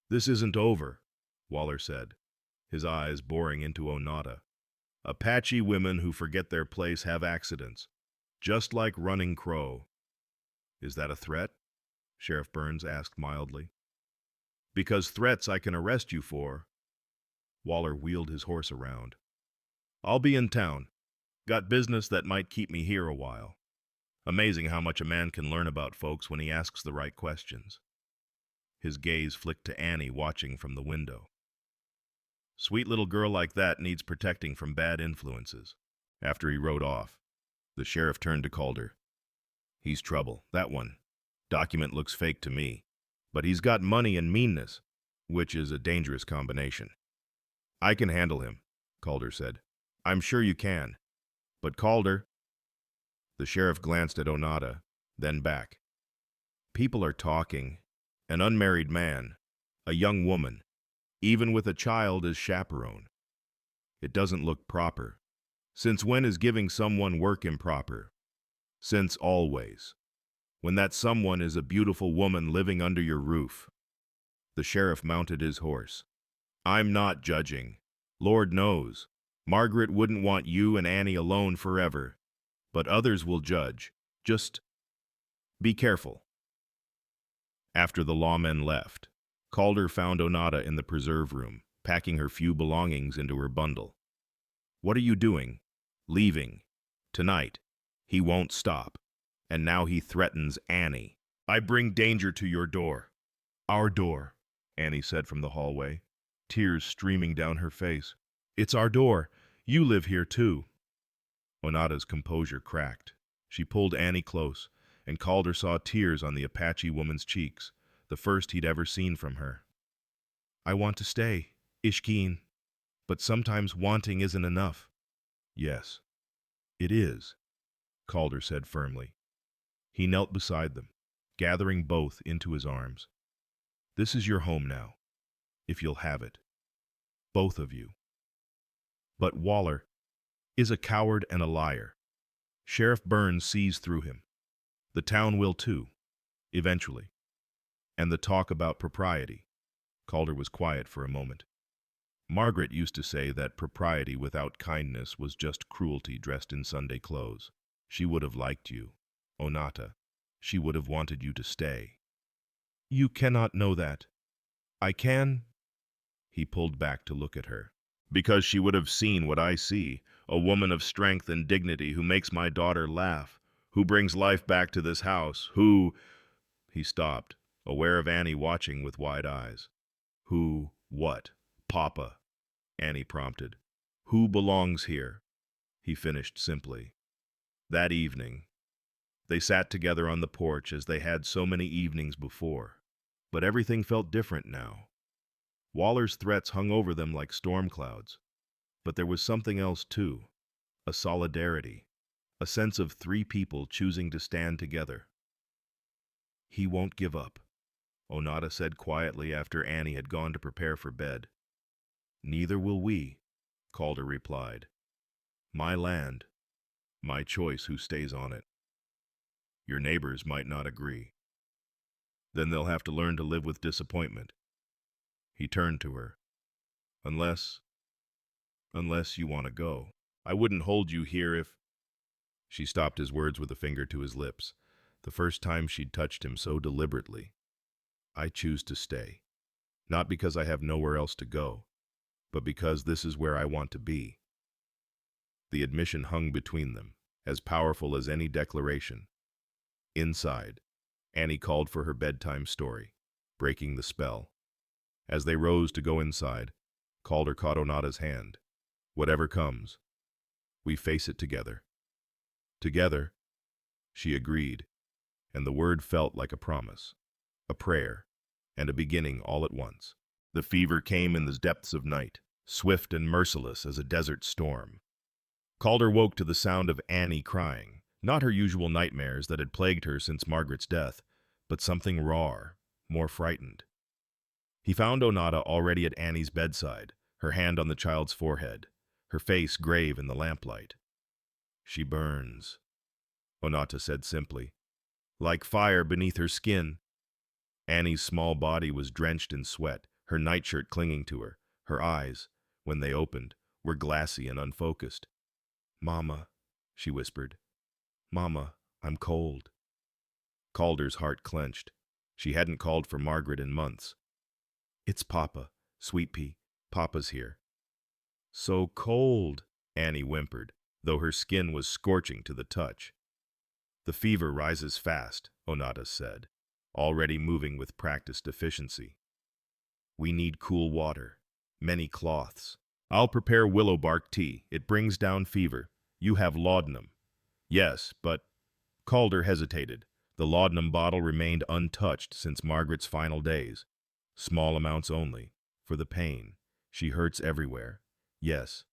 A: "This isn't over," Waller said, his eyes boring into Onata. "Apache women who forget their place have accidents, just like Running Crow." "Is that a threat?" Sheriff Burns asked mildly. "Because threats I can arrest you for." Waller wheeled his horse around. "I'll be in town. Got business that might keep me here a while." Amazing how much a man can learn about folks when he asks the right questions. His gaze flicked to Annie watching from the window. "Sweet little girl like that needs protecting from bad influences." After he rode off, the sheriff turned to Calder. "He's trouble, that one. Document looks fake to me. But he's got money and meanness, which is a dangerous combination." "I can handle him," Calder said. "I'm sure you can. But Calder—" The sheriff glanced at Onata, then back. "People are talking. An unmarried man, a young woman, even with a child as chaperone. It doesn't look proper. Since when is giving someone work improper? Since always. When that someone is a beautiful woman living under your roof." The sheriff mounted his horse. "I'm not judging. Lord knows, Margaret wouldn't want you and Annie alone forever. But others will judge. Just be careful." After the lawmen left, Calder found Onata in the preserve room, packing her few belongings into her bundle. "What are you doing?" "Leaving. Tonight. He won't stop. And now he threatens Annie." "I bring danger to your door." "Our door," Annie said from the hallway, tears streaming down her face. "It's our door. You live here too." Onata's composure cracked. She pulled Annie close, and Calder saw tears on the Apache woman's cheeks, the first he'd ever seen from her. "I want to stay, Ishkeen, but sometimes wanting isn't enough." "Yes, it is," Calder said firmly. He knelt beside them, gathering both into his arms. "This is your home now, if you'll have it. Both of you." But Waller is a coward and a liar. Sheriff Burns sees through him. The town will too, eventually. And the talk about propriety. Calder was quiet for a moment. Margaret used to say that propriety without kindness was just cruelty dressed in Sunday clothes. She would have liked you, Onata. She would have wanted you to stay. You cannot know that. I can. He pulled back to look at her. Because she would have seen what I see, a woman of strength and dignity who makes my daughter laugh, who brings life back to this house, who... He stopped, aware of Annie watching with wide eyes. Who, what? Papa, Annie prompted. Who belongs here? He finished simply. That evening, they sat together on the porch as they had so many evenings before. But everything felt different now. Waller's threats hung over them like storm clouds. But there was something else too, a solidarity, a sense of three people choosing to stand together. He won't give up, Onata said quietly after Annie had gone to prepare for bed. Neither will we, Calder replied. My land, my choice who stays on it. Your neighbors might not agree. Then they'll have to learn to live with disappointment. He turned to her. Unless you want to go. I wouldn't hold you here if... She stopped his words with a finger to his lips, the first time she'd touched him so deliberately. I choose to stay. Not because I have nowhere else to go, but because this is where I want to be. The admission hung between them, as powerful as any declaration. Inside, Annie called for her bedtime story, breaking the spell. As they rose to go inside, Calder caught Onata's hand. Whatever comes, we face it together. Together, she agreed, and the word felt like a promise, a prayer, and a beginning all at once. The fever came in the depths of night, swift and merciless as a desert storm. Calder woke to the sound of Annie crying, not her usual nightmares that had plagued her since Margaret's death, but something rawer, more frightened. He found Onata already at Annie's bedside, her hand on the child's forehead, her face grave in the lamplight. She burns, Onata said simply, like fire beneath her skin. Annie's small body was drenched in sweat, her nightshirt clinging to her. Her eyes, when they opened, were glassy and unfocused. Mama, she whispered. Mama, I'm cold. Calder's heart clenched. She hadn't called for Margaret in months. It's Papa, Sweet Pea. Papa's here. So cold, Annie whimpered, though her skin was scorching to the touch. The fever rises fast, Onata said, already moving with practiced efficiency. We need cool water, many cloths. I'll prepare willow bark tea. It brings down fever. You have laudanum. Yes, but... Calder hesitated. The laudanum bottle remained untouched since Margaret's final days. Small amounts only, for the pain. She hurts everywhere. Yes.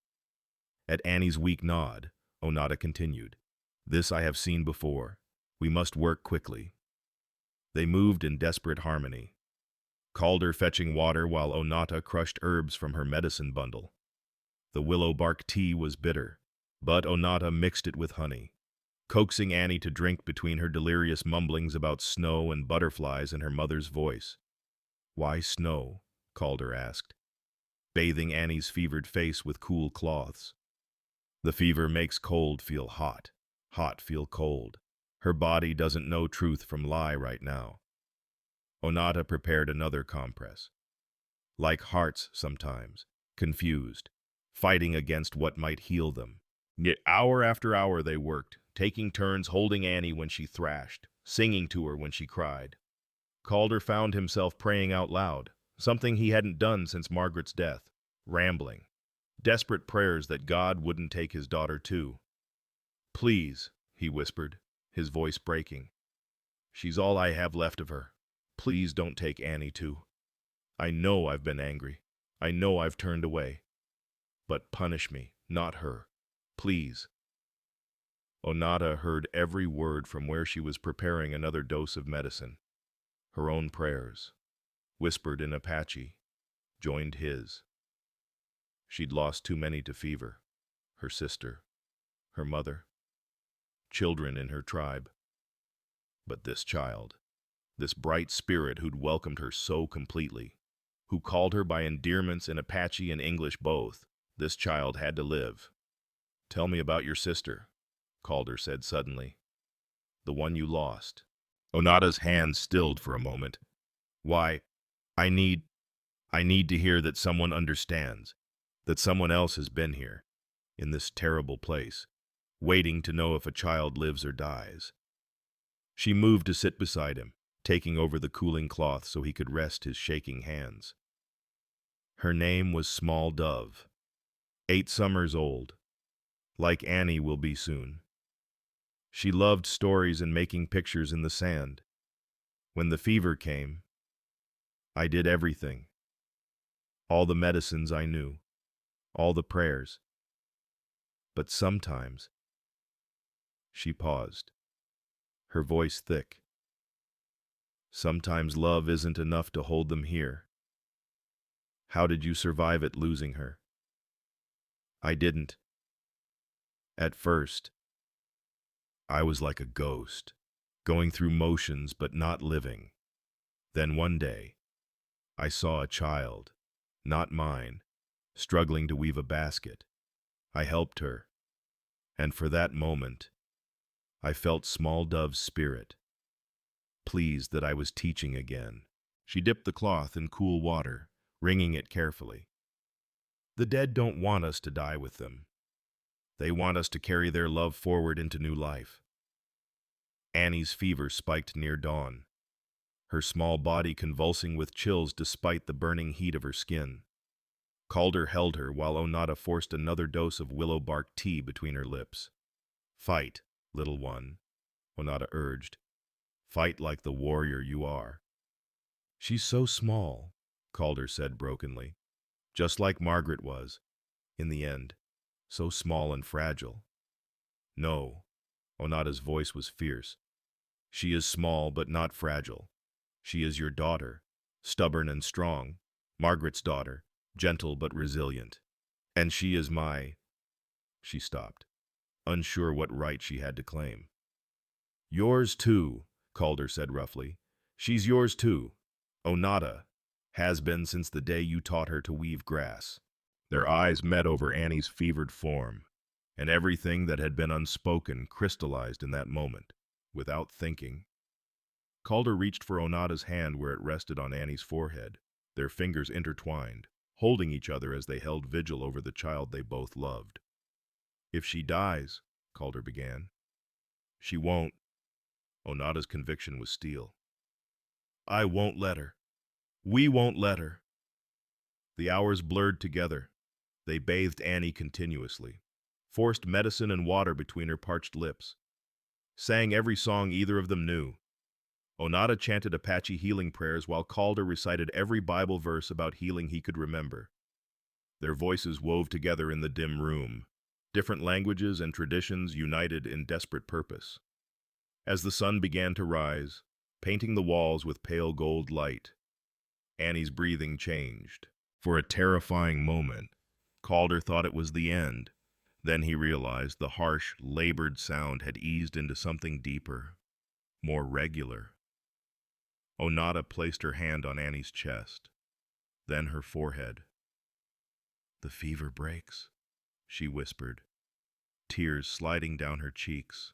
A: At Annie's weak nod, Onata continued. This I have seen before. We must work quickly. They moved in desperate harmony. Calder fetching water while Onata crushed herbs from her medicine bundle. The willow bark tea was bitter, but Onata mixed it with honey, coaxing Annie to drink between her delirious mumblings about snow and butterflies in her mother's voice. Why snow? Calder asked, bathing Annie's fevered face with cool cloths. The fever makes cold feel hot, hot feel cold. Her body doesn't know truth from lie right now. Onata prepared another compress. Like hearts sometimes, confused, fighting against what might heal them. Yet hour after hour they worked, taking turns holding Annie when she thrashed, singing to her when she cried. Calder found himself praying out loud, something he hadn't done since Margaret's death, rambling. Desperate prayers that God wouldn't take his daughter too. Please, he whispered, his voice breaking. She's all I have left of her. Please don't take Annie too. I know I've been angry. I know I've turned away. But punish me, not her. Please. Onata heard every word from where she was preparing another dose of medicine. Her own prayers, whispered in Apache, joined his. She'd lost too many to fever. Her sister, her mother, children in her tribe. But this child, this bright spirit who'd welcomed her so completely, who called her by endearments in Apache and English both, this child had to live. Tell me about your sister, Calder said suddenly. The one you lost. Onata's hand stilled for a moment. Why, I need, I need to hear that someone understands, that someone else has been here, in this terrible place, waiting to know if a child lives or dies. She moved to sit beside him, taking over the cooling cloth so he could rest his shaking hands. Her name was Small Dove, 8 summers old, like Annie will be soon. She loved stories and making pictures in the sand. When the fever came, I did everything. All the medicines I knew, all the prayers. But sometimes, she paused, her voice thick. Sometimes love isn't enough to hold them here. How did you survive it losing her? I didn't. At first, I was like a ghost, going through motions but not living. Then one day, I saw a child, not mine, struggling to weave a basket. I helped her, and for that moment, I felt Small Dove's spirit, pleased that I was teaching again. She dipped the cloth in cool water, wringing it carefully. The dead don't want us to die with them. They want us to carry their love forward into new life. Annie's fever spiked near dawn, her small body convulsing with chills despite the burning heat of her skin. Calder held her while Onata forced another dose of willow bark tea between her lips. Fight, little one, Onata urged. Fight like the warrior you are. She's so small, Calder said brokenly. Just like Margaret was, in the end, so small and fragile. No, Onata's voice was fierce. She is small but not fragile. She is your daughter, stubborn and strong, Margaret's daughter, gentle but resilient. And she is my... She stopped, unsure what right she had to claim. Yours too, Calder said roughly. She's yours too. Onata has been since the day you taught her to weave grass. Their eyes met over Annie's fevered form, and everything that had been unspoken crystallized in that moment, without thinking. Calder reached for Onata's hand where it rested on Annie's forehead, their fingers intertwined, holding each other as they held vigil over the child they both loved. If she dies, Calder began. She won't. Onata's conviction was steel. I won't let her. We won't let her. The hours blurred together. They bathed Annie continuously, forced medicine and water between her parched lips, sang every song either of them knew. Onata chanted Apache healing prayers while Calder recited every Bible verse about healing he could remember. Their voices wove together in the dim room, different languages and traditions united in desperate purpose. As the sun began to rise, painting the walls with pale gold light, Annie's breathing changed. For a terrifying moment, Calder thought it was the end. Then he realized the harsh, labored sound had eased into something deeper, more regular. Onata placed her hand on Annie's chest, then her forehead. The fever breaks, she whispered, tears sliding down her cheeks.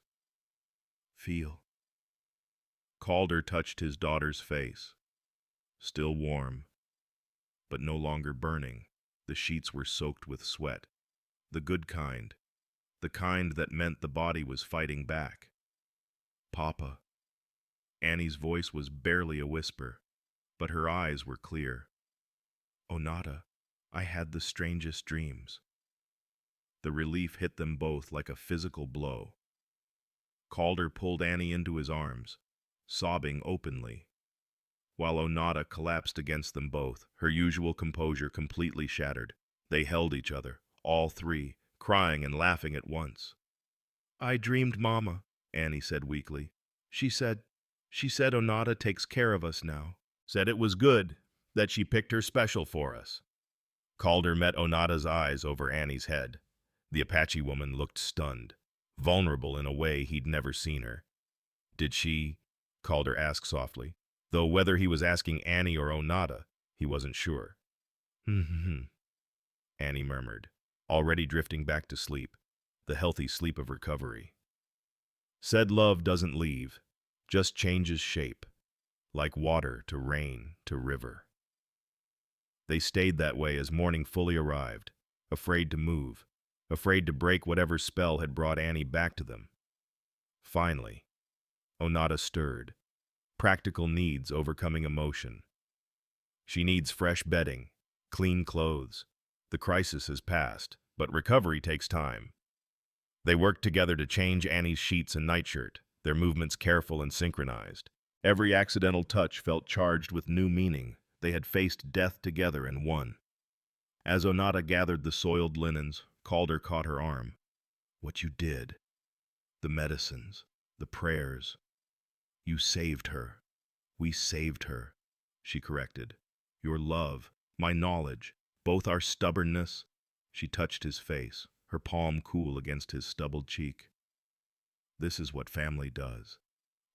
A: Feel. Calder touched his daughter's face, still warm, but no longer burning. The sheets were soaked with sweat, the good kind, the kind that meant the body was fighting back. Papa. Annie's voice was barely a whisper, but her eyes were clear. Onata, I had the strangest dreams. The relief hit them both like a physical blow. Calder pulled Annie into his arms, sobbing openly, while Onata collapsed against them both, her usual composure completely shattered. They held each other, all three, crying and laughing at once. I dreamed Mama, Annie said weakly. She said Onata takes care of us now. Said it was good, that she picked her special for us. Calder met Onata's eyes over Annie's head. The Apache woman looked stunned, vulnerable in a way he'd never seen her. Did she? Calder asked softly, though whether he was asking Annie or Onata, he wasn't sure. Annie murmured, already drifting back to sleep, the healthy sleep of recovery. Said love doesn't leave, just changes shape, like water to rain to river. They stayed that way as morning fully arrived, afraid to move, afraid to break whatever spell had brought Annie back to them. Finally, Onata stirred, practical needs overcoming emotion. She needs fresh bedding, clean clothes. The crisis has passed, but recovery takes time. They worked together to change Annie's sheets and nightshirt, their movements careful and synchronized. Every accidental touch felt charged with new meaning. They had faced death together and won. As Onata gathered the soiled linens, Calder caught her arm. What you did, the medicines, the prayers. You saved her. We saved her, she corrected. Your love, my knowledge, both our stubbornness. She touched his face, her palm cool against his stubbled cheek. This is what family does.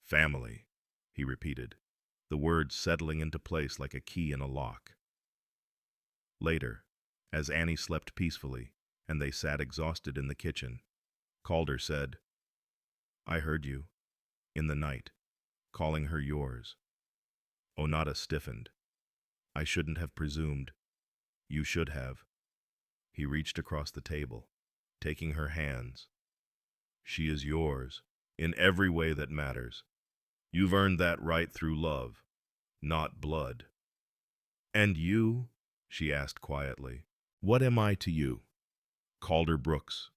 A: Family, he repeated, the words settling into place like a key in a lock. Later, as Annie slept peacefully, and they sat exhausted in the kitchen, Calder said, I heard you, in the night, calling her yours. Onata stiffened. I shouldn't have presumed. You should have. He reached across the table, taking her hands. She is yours, in every way that matters. You've earned that right through love, not blood. And you? She asked quietly. What am I to you? Calder Brooks.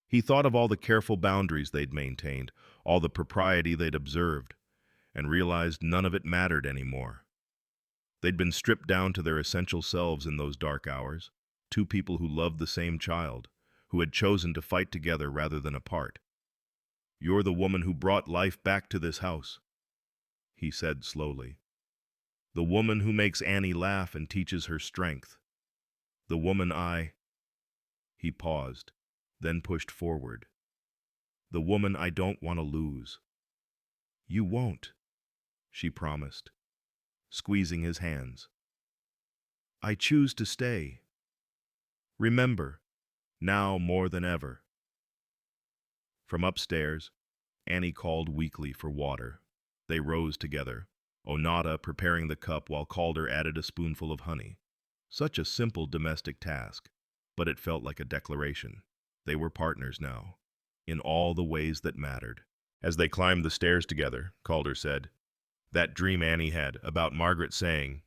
A: He thought of all the careful boundaries they'd maintained, all the propriety they'd observed, and realized none of it mattered anymore. They'd been stripped down to their essential selves in those dark hours, two people who loved the same child, who had chosen to fight together rather than apart. You're the woman who brought life back to this house, he said slowly. The woman who makes Annie laugh and teaches her strength. The woman He paused, then pushed forward. The woman I don't want to lose. You won't, she promised, squeezing his hands. I choose to stay. Remember, now more than ever. From upstairs, Annie called weakly for water. They rose together, Onata preparing the cup while Calder added a spoonful of honey. Such a simple domestic task, but it felt like a declaration. They were partners now, in all the ways that mattered. As they climbed the stairs together, Calder said, that dream Annie had about Margaret saying,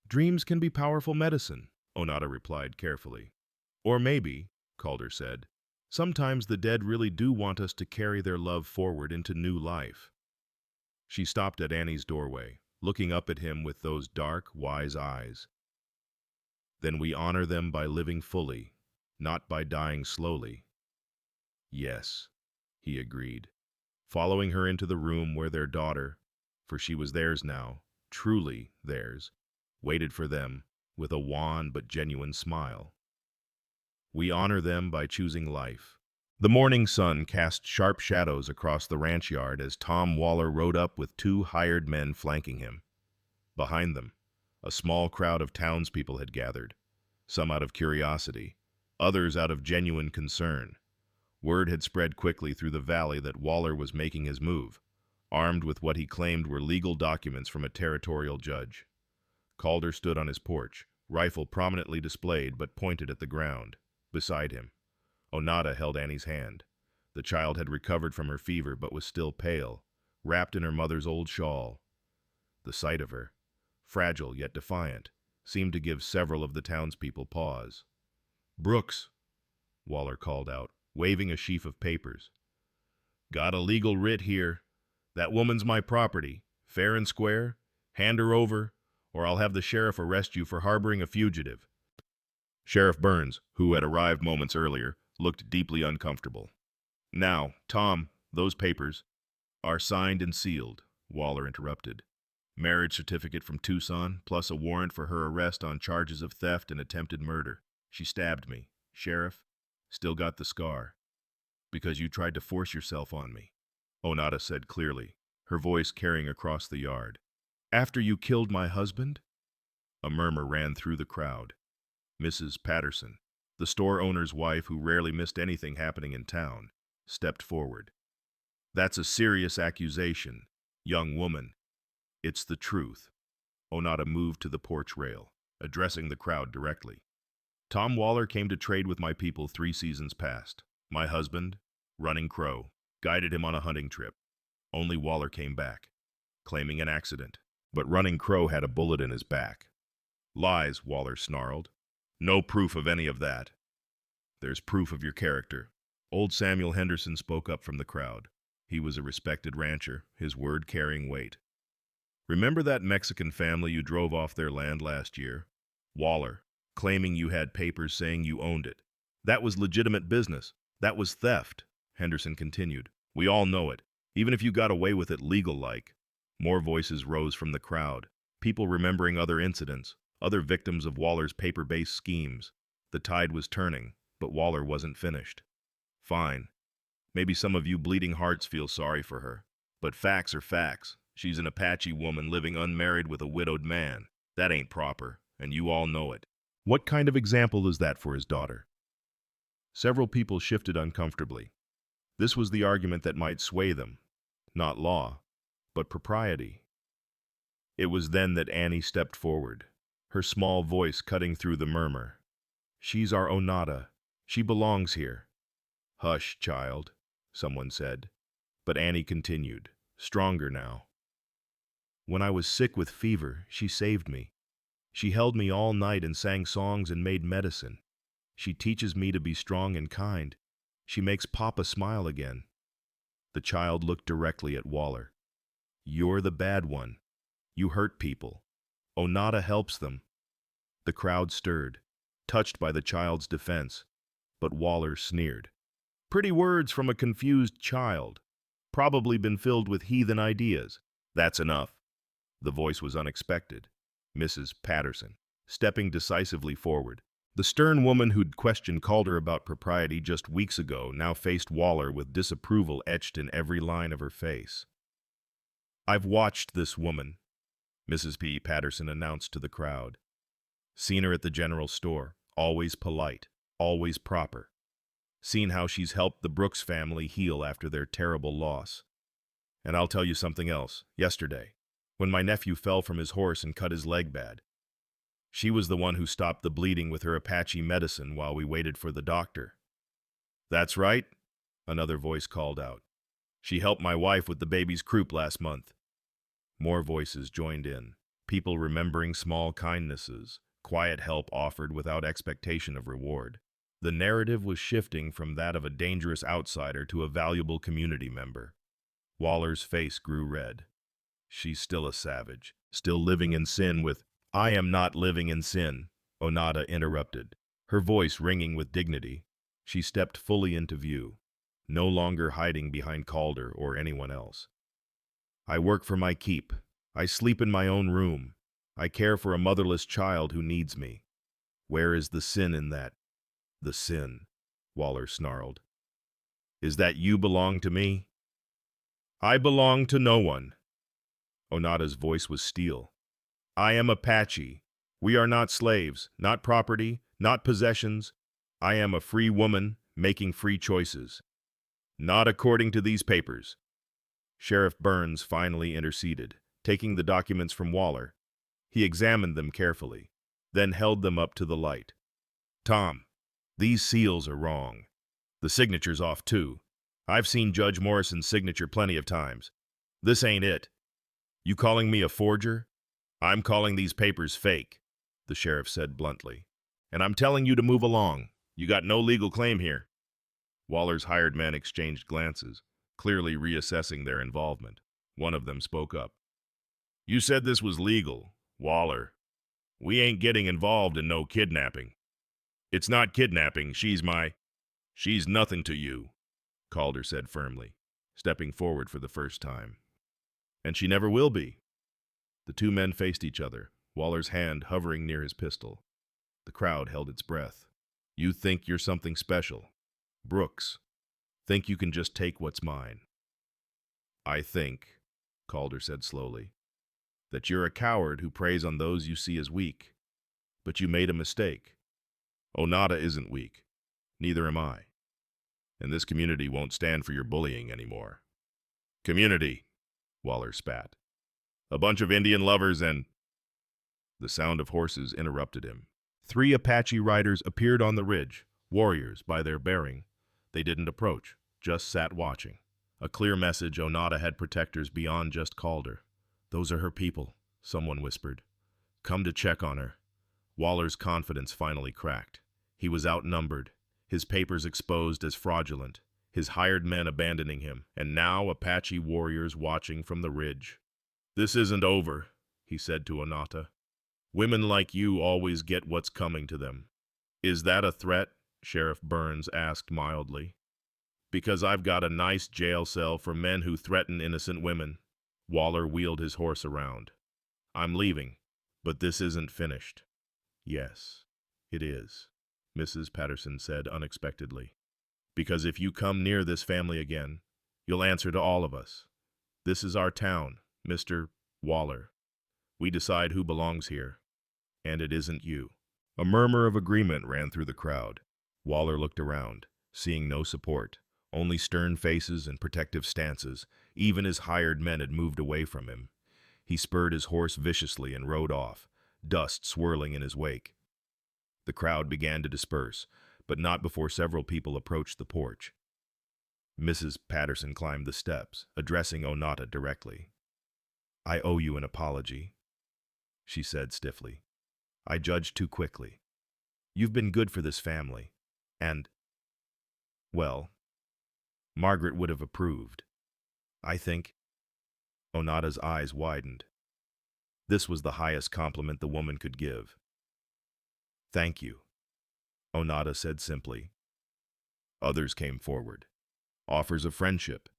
A: Dreams can be powerful medicine, Onata replied carefully. Or maybe, Calder said, sometimes the dead really do want us to carry their love forward into new life. She stopped at Annie's doorway, looking up at him with those dark, wise eyes. Then we honor them by living fully, not by dying slowly. Yes, he agreed, following her into the room where their daughter, for she was theirs now, truly theirs, waited for them with a wan but genuine smile. We honor them by choosing life. The morning sun cast sharp shadows across the ranch yard as Tom Waller rode up with two hired men flanking him. Behind them, a small crowd of townspeople had gathered, some out of curiosity, others out of genuine concern. Word had spread quickly through the valley that Waller was making his move, armed with what he claimed were legal documents from a territorial judge. Calder stood on his porch, rifle prominently displayed but pointed at the ground. Beside him, Onata held Annie's hand. The child had recovered from her fever but was still pale, wrapped in her mother's old shawl. The sight of her, fragile yet defiant, seemed to give several of the townspeople pause. Brooks, Waller called out, waving a sheaf of papers. Got a legal writ here. That woman's my property, fair and square. Hand her over, or I'll have the sheriff arrest you for harboring a fugitive. Sheriff Burns, who had arrived moments earlier, looked deeply uncomfortable. Now, Tom, those papers are signed and sealed, Waller interrupted. Marriage certificate from Tucson, plus a warrant for her arrest on charges of theft and attempted murder. She stabbed me. Sheriff, still got the scar. Because you tried to force yourself on me, Onata said clearly, her voice carrying across the yard. After you killed my husband? A murmur ran through the crowd. Mrs. Patterson, the store owner's wife who rarely missed anything happening in town, stepped forward. That's a serious accusation, young woman. It's the truth. Onata moved to the porch rail, addressing the crowd directly. Tom Waller came to trade with my people 3 seasons past. My husband, Running Crow, guided him on a hunting trip. Only Waller came back, claiming an accident. But Running Crow had a bullet in his back. Lies, Waller snarled. No proof of any of that. There's proof of your character. Old Samuel Henderson spoke up from the crowd. He was a respected rancher, his word carrying weight. Remember that Mexican family you drove off their land last year? Waller, claiming you had papers saying you owned it. That was legitimate business. That was theft, Henderson continued. We all know it, even if you got away with it legal-like. More voices rose from the crowd, people remembering other incidents, other victims of Waller's paper-based schemes. The tide was turning, but Waller wasn't finished. Fine. Maybe some of you bleeding hearts feel sorry for her. But facts are facts. She's an Apache woman living unmarried with a widowed man. That ain't proper, and you all know it. What kind of example is that for his daughter? Several people shifted uncomfortably. This was the argument that might sway them. Not law, but propriety. It was then that Annie stepped forward, her small voice cutting through the murmur. She's our Onata. She belongs here. Hush, child, someone said. But Annie continued, stronger now. When I was sick with fever, she saved me. She held me all night and sang songs and made medicine. She teaches me to be strong and kind. She makes Papa smile again. The child looked directly at Waller. You're the bad one. You hurt people. Onata helps them. The crowd stirred, touched by the child's defense, but Waller sneered. Pretty words from a confused child, probably been filled with heathen ideas. That's enough. The voice was unexpected. Mrs. Patterson, stepping decisively forward. The stern woman who'd questioned Calder about propriety just weeks ago now faced Waller with disapproval etched in every line of her face. I've watched this woman, Mrs. P. Patterson announced to the crowd. Seen her at the general store, always polite, always proper. Seen how she's helped the Brooks family heal after their terrible loss. And I'll tell you something else. Yesterday, when my nephew fell from his horse and cut his leg bad, she was the one who stopped the bleeding with her Apache medicine while we waited for the doctor. That's right, another voice called out. She helped my wife with the baby's croup last month. More voices joined in, people remembering small kindnesses, quiet help offered without expectation of reward. The narrative was shifting from that of a dangerous outsider to a valuable community member. Waller's face grew red. She's still a savage, still living in sin with, I am not living in sin, Onata interrupted, her voice ringing with dignity. She stepped fully into view, no longer hiding behind Calder or anyone else. I work for my keep. I sleep in my own room. I care for a motherless child who needs me. Where is the sin in that? The sin, Waller snarled. Is that you belong to me? I belong to no one. Onata's voice was steel. I am Apache. We are not slaves, not property, not possessions. I am a free woman making free choices. Not according to these papers. Sheriff Burns finally interceded, taking the documents from Waller. He examined them carefully, then held them up to the light. Tom, these seals are wrong. The signature's off too. I've seen Judge Morrison's signature plenty of times. This ain't it. You calling me a forger? I'm calling these papers fake, the sheriff said bluntly. And I'm telling you to move along. You got no legal claim here. Waller's hired men exchanged glances, clearly reassessing their involvement. One of them spoke up. You said this was legal, Waller. We ain't getting involved in no kidnapping. It's not kidnapping, she's nothing to you, Calder said firmly, stepping forward for the first time. And she never will be. The two men faced each other, Waller's hand hovering near his pistol. The crowd held its breath. You think you're something special. Brooks, think you can just take what's mine. I think, Calder said slowly, that you're a coward who preys on those you see as weak. But you made a mistake. Onata isn't weak. Neither am I. And this community won't stand for your bullying anymore. Community, Waller spat. A bunch of Indian lovers and... The sound of horses interrupted him. 3 Apache riders appeared on the ridge, warriors by their bearing. They didn't approach, just sat watching. A clear message: Onata had protectors beyond just Calder. Those are her people, someone whispered. Come to check on her. Waller's confidence finally cracked. He was outnumbered, his papers exposed as fraudulent, his hired men abandoning him, and now Apache warriors watching from the ridge. This isn't over, he said to Onata. Women like you always get what's coming to them. Is that a threat? Sheriff Burns asked mildly. Because I've got a nice jail cell for men who threaten innocent women. Waller wheeled his horse around. I'm leaving, but this isn't finished. Yes, it is, Mrs. Patterson said unexpectedly. Because if you come near this family again, you'll answer to all of us. This is our town, Mr. Waller. We decide who belongs here. And it isn't you. A murmur of agreement ran through the crowd. Waller looked around, seeing no support, only stern faces and protective stances. Even his hired men had moved away from him. He spurred his horse viciously and rode off, dust swirling in his wake. The crowd began to disperse, but not before several people approached the porch. Mrs. Patterson climbed the steps, addressing Onata directly. I owe you an apology, she said stiffly. I judged too quickly. You've been good for this family, and, well, Margaret would have approved. I think. Onata's eyes widened. This was the highest compliment the woman could give. Thank you, Onata said simply. Others came forward. Offers of friendship,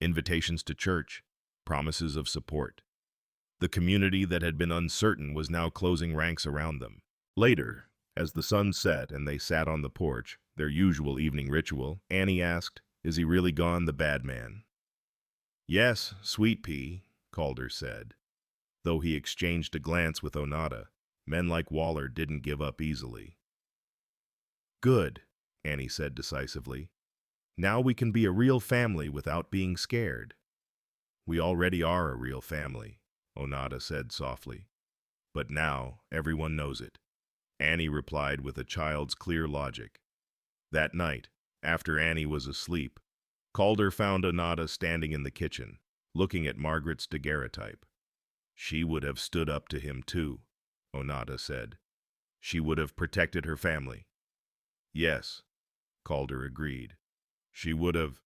A: invitations to church, promises of support. The community that had been uncertain was now closing ranks around them. Later, as the sun set and they sat on the porch, their usual evening ritual, Annie asked, Is he really gone, the bad man? Yes, Sweet Pea, Calder said. Though he exchanged a glance with Onata, men like Waller didn't give up easily. Good, Annie said decisively. Now we can be a real family without being scared. We already are a real family, Onata said softly. But now everyone knows it. Annie replied with a child's clear logic. That night, after Annie was asleep, Calder found Onata standing in the kitchen, looking at Margaret's daguerreotype. She would have stood up to him too, Onata said. She would have protected her family. Yes, Calder agreed. She would have.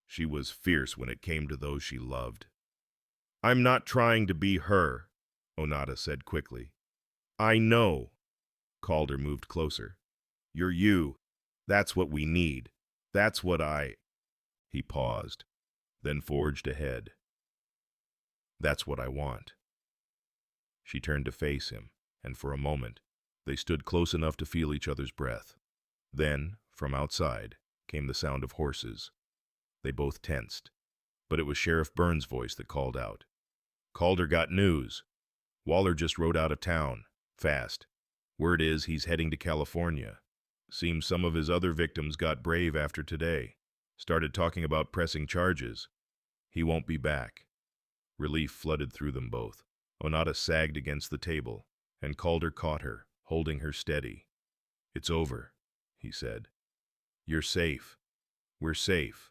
A: She was fierce when it came to those she loved. I'm not trying to be her, Onata said quickly. I know. Calder moved closer. You're you. That's what we need. That's what I... He paused, then forged ahead. That's what I want. She turned to face him, and for a moment, they stood close enough to feel each other's breath. Then, from outside, came the sound of horses. They both tensed, but it was Sheriff Burns' voice that called out. Calder got news. Waller just rode out of town, fast. Word is he's heading to California. Seems some of his other victims got brave after today. Started talking about pressing charges. He won't be back. Relief flooded through them both. Onata sagged against the table, and Calder caught her, holding her steady. It's over, he said. You're safe. We're safe.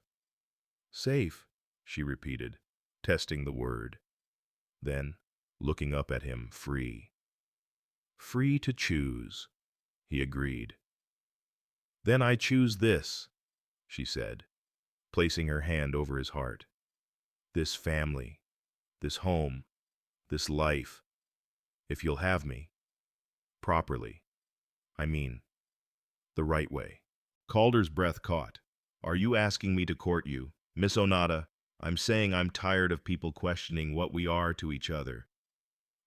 A: Safe, she repeated, testing the word. Then, looking up at him, free. Free to choose, he agreed. Then I choose this, she said, placing her hand over his heart. This family, this home, this life, if you'll have me. Properly. I mean, the right way. Calder's breath caught. Are you asking me to court you? Miss Onata, I'm saying I'm tired of people questioning what we are to each other.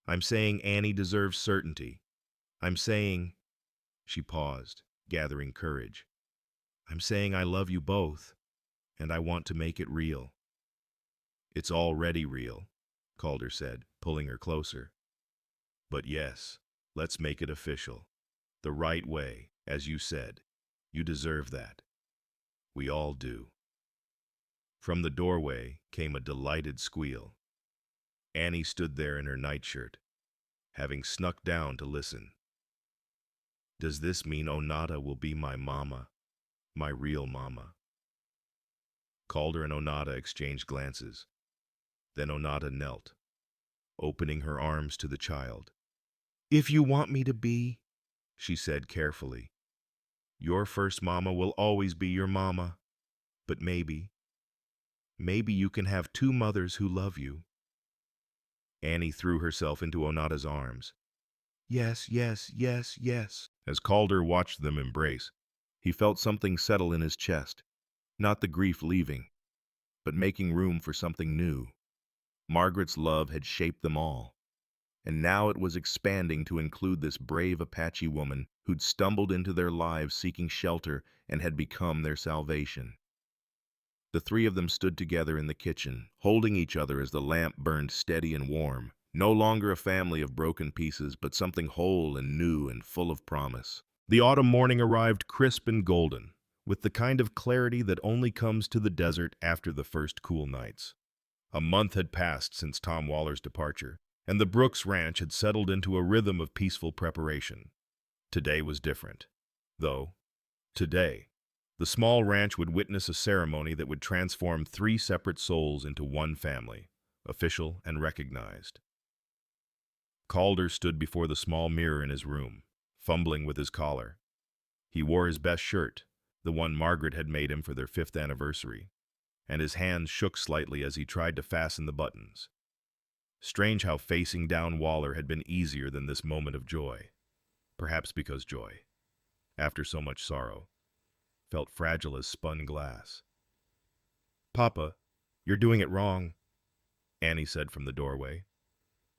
A: I'm saying Annie deserves certainty. I'm saying... She paused, gathering courage. I'm saying I love you both, and I want to make it real. It's already real, Calder said, pulling her closer. But yes, let's make it official. The right way, as you said. You deserve that. We all do. From the doorway came a delighted squeal. Annie stood there in her nightshirt, having snuck down to listen. Does this mean Onata will be my mama, my real mama? Calder and Onata exchanged glances. Then Onata knelt, opening her arms to the child. If you want me to be, she said carefully, your first mama will always be your mama. But maybe you can have two mothers who love you. Annie threw herself into Onata's arms. Yes, yes, yes, yes. As Calder watched them embrace, he felt something settle in his chest, not the grief leaving, but making room for something new. Margaret's love had shaped them all, and now it was expanding to include this brave Apache woman who'd stumbled into their lives seeking shelter and had become their salvation. The three of them stood together in the kitchen, holding each other as the lamp burned steady and warm. No longer a family of broken pieces, but something whole and new and full of promise. The autumn morning arrived crisp and golden, with the kind of clarity that only comes to the desert after the first cool nights. A month had passed since Tom Waller's departure, and the Brooks Ranch had settled into a rhythm of peaceful preparation. Today was different, though. Today, the small ranch would witness a ceremony that would transform three separate souls into one family, official and recognized. Calder stood before the small mirror in his room, fumbling with his collar. He wore his best shirt, the one Margaret had made him for their 5th anniversary, and his hands shook slightly as he tried to fasten the buttons. Strange how facing down Waller had been easier than this moment of joy. Perhaps because joy, after so much sorrow, felt fragile as spun glass. Papa, you're doing it wrong, Annie said from the doorway,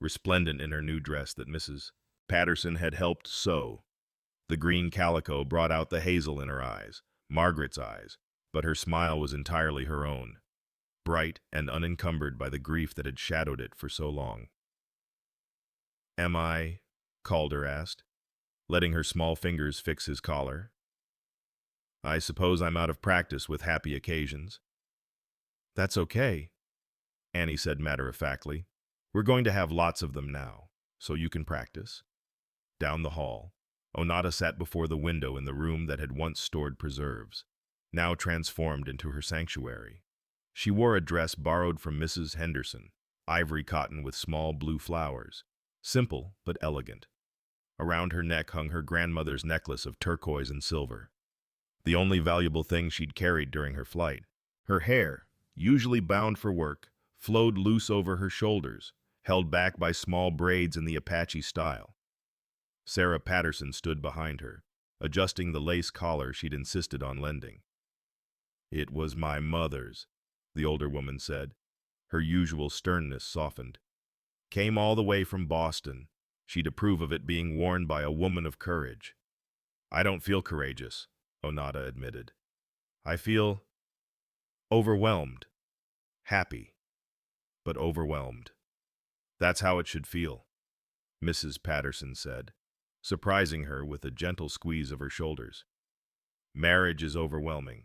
A: resplendent in her new dress that Mrs. Patterson had helped sew. The green calico brought out the hazel in her eyes, Margaret's eyes, but her smile was entirely her own, bright and unencumbered by the grief that had shadowed it for so long. Am I? Calder asked, letting her small fingers fix his collar. I suppose I'm out of practice with happy occasions. That's okay, Annie said matter-of-factly. We're going to have lots of them now, so you can practice. Down the hall, Onata sat before the window in the room that had once stored preserves, now transformed into her sanctuary. She wore a dress borrowed from Mrs. Henderson, ivory cotton with small blue flowers, simple but elegant. Around her neck hung her grandmother's necklace of turquoise and silver, the only valuable thing she'd carried during her flight. Her hair, usually bound for work, flowed loose over her shoulders, held back by small braids in the Apache style. Sarah Patterson stood behind her, adjusting the lace collar she'd insisted on lending. It was my mother's, the older woman said. Her usual sternness softened. Came all the way from Boston. She'd approve of it being worn by a woman of courage. I don't feel courageous, Onata admitted. I feel overwhelmed. Happy, but overwhelmed. That's how it should feel, Mrs. Patterson said, surprising her with a gentle squeeze of her shoulders. Marriage is overwhelming.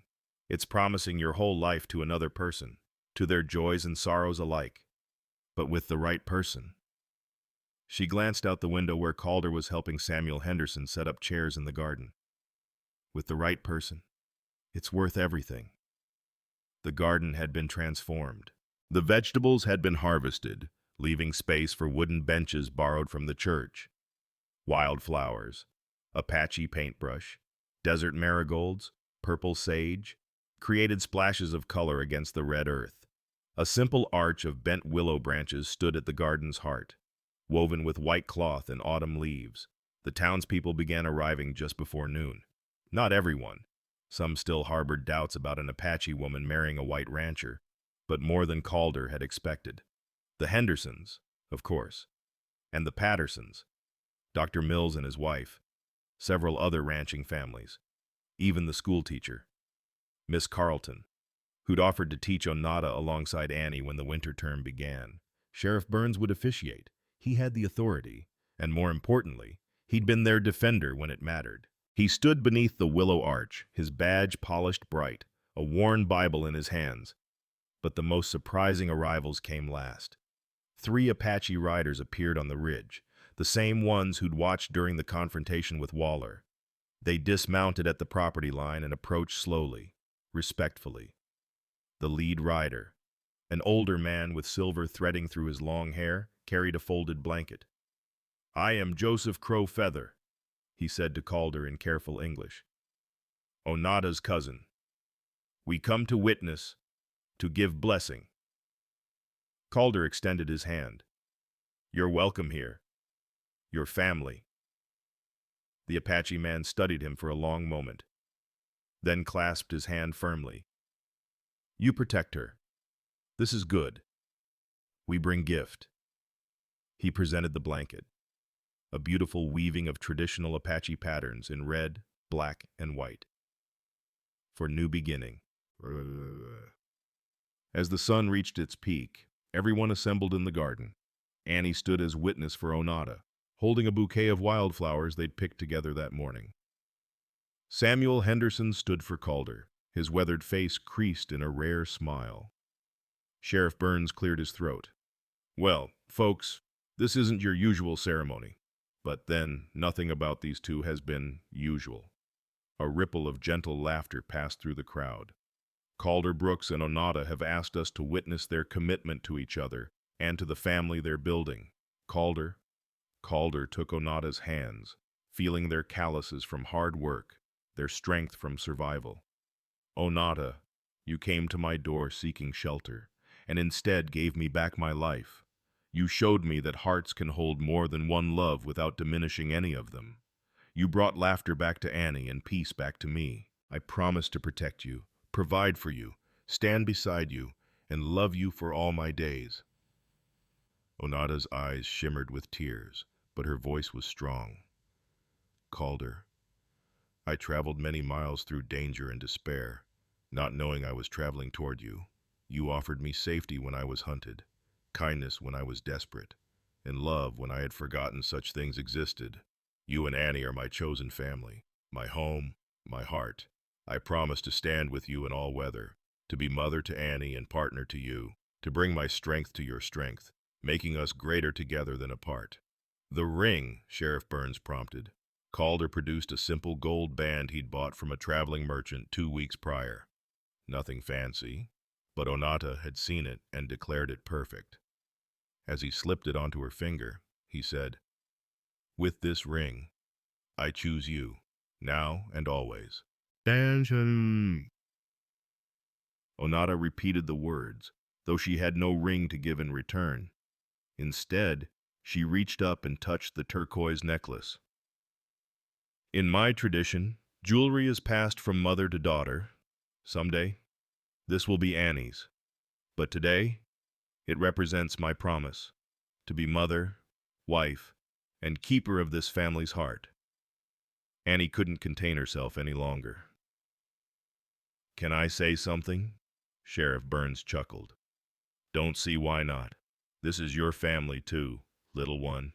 A: It's promising your whole life to another person, to their joys and sorrows alike, but with the right person. She glanced out the window where Calder was helping Samuel Henderson set up chairs in the garden. With the right person, it's worth everything. The garden had been transformed. The vegetables had been harvested, leaving space for wooden benches borrowed from the church. Wildflowers, Apache paintbrush, desert marigolds, purple sage, created splashes of color against the red earth. A simple arch of bent willow branches stood at the garden's heart, woven with white cloth and autumn leaves. The townspeople began arriving just before noon. Not everyone. Some still harbored doubts about an Apache woman marrying a white rancher, but more than Calder had expected. The Hendersons, of course, and the Pattersons, Dr. Mills and his wife, several other ranching families, even the schoolteacher, Miss Carlton, who'd offered to teach Onata alongside Annie when the winter term began. Sheriff Burns would officiate. He had the authority, and more importantly, he'd been their defender when it mattered. He stood beneath the willow arch, his badge polished bright, a worn Bible in his hands. But the most surprising arrivals came last. 3 Apache riders appeared on the ridge, the same ones who'd watched during the confrontation with Waller. They dismounted at the property line and approached slowly, respectfully. The lead rider, an older man with silver threading through his long hair, carried a folded blanket. "I am Joseph Crow Feather," he said to Calder in careful English. "Onata's cousin. We come to witness, to give blessing." Calder extended his hand. "You're welcome here. Your family." The Apache man studied him for a long moment, then clasped his hand firmly. "You protect her. This is good. We bring gift." He presented the blanket, a beautiful weaving of traditional Apache patterns in red, black, and white. "For new beginning." As the sun reached its peak, everyone assembled in the garden. Annie stood as witness for Onata, holding a bouquet of wildflowers they'd picked together that morning. Samuel Henderson stood for Calder, his weathered face creased in a rare smile. Sheriff Burns cleared his throat. "Well, folks, this isn't your usual ceremony." But then, nothing about these two has been usual. A ripple of gentle laughter passed through the crowd. Calder Brooks and Onata have asked us to witness their commitment to each other and to the family they're building. Calder took Onata's hands, feeling their calluses from hard work, their strength from survival. "Onata, you came to my door seeking shelter, and instead gave me back my life. You showed me that hearts can hold more than one love without diminishing any of them. You brought laughter back to Annie and peace back to me. I promise to protect you, provide for you, stand beside you, and love you for all my days." Onata's eyes shimmered with tears, but her voice was strong. "Calder, I traveled many miles through danger and despair, not knowing I was traveling toward you. You offered me safety when I was hunted, kindness when I was desperate, and love when I had forgotten such things existed. You and Annie are my chosen family, my home, my heart. I promise to stand with you in all weather, to be mother to Annie and partner to you, to bring my strength to your strength, making us greater together than apart." "The ring," Sheriff Burns prompted. Calder produced a simple gold band he'd bought from a traveling merchant 2 weeks prior. Nothing fancy, but Onata had seen it and declared it perfect. As he slipped it onto her finger, he said, "With this ring, I choose you, now and always." "Dancing." Onata repeated the words, though she had no ring to give in return. Instead, she reached up and touched the turquoise necklace. "In my tradition, jewelry is passed from mother to daughter. Someday, this will be Annie's. But today, it represents my promise to be mother, wife, and keeper of this family's heart." Annie couldn't contain herself any longer. "Can I say something?" Sheriff Burns chuckled. "Don't see why not. This is your family too, little one."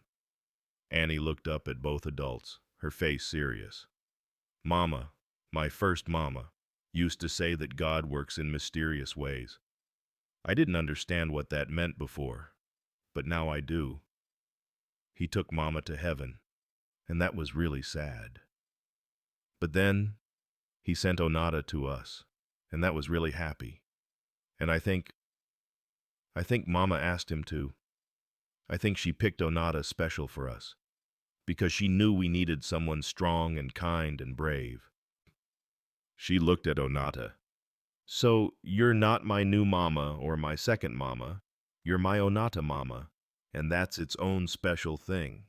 A: Annie looked up at both adults, her face serious. "Mama, my first mama, used to say that God works in mysterious ways. I didn't understand what that meant before, but now I do. He took Mama to heaven, and that was really sad. But then, he sent Onata to us, and that was really happy. And I think Mama asked him to. I think she picked Onata special for us, because she knew we needed someone strong and kind and brave." She looked at Onata. "So you're not my new mama or my second mama. You're my Onata mama, and that's its own special thing."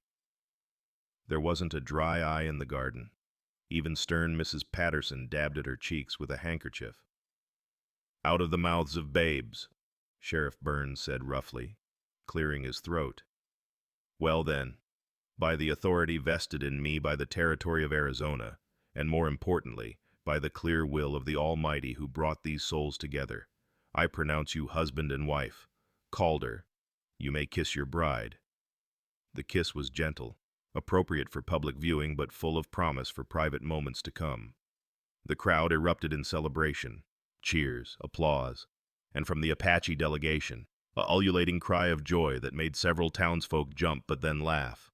A: There wasn't a dry eye in the garden. Even stern Mrs. Patterson dabbed at her cheeks with a handkerchief. "Out of the mouths of babes," Sheriff Burns said roughly, clearing his throat. "Well then, by the authority vested in me by the territory of Arizona, and more importantly, by the clear will of the Almighty who brought these souls together, I pronounce you husband and wife. Calder, you may kiss your bride." The kiss was gentle, appropriate for public viewing but full of promise for private moments to come. The crowd erupted in celebration. Cheers, applause. and from the Apache delegation, a ululating cry of joy that made several townsfolk jump but then laugh.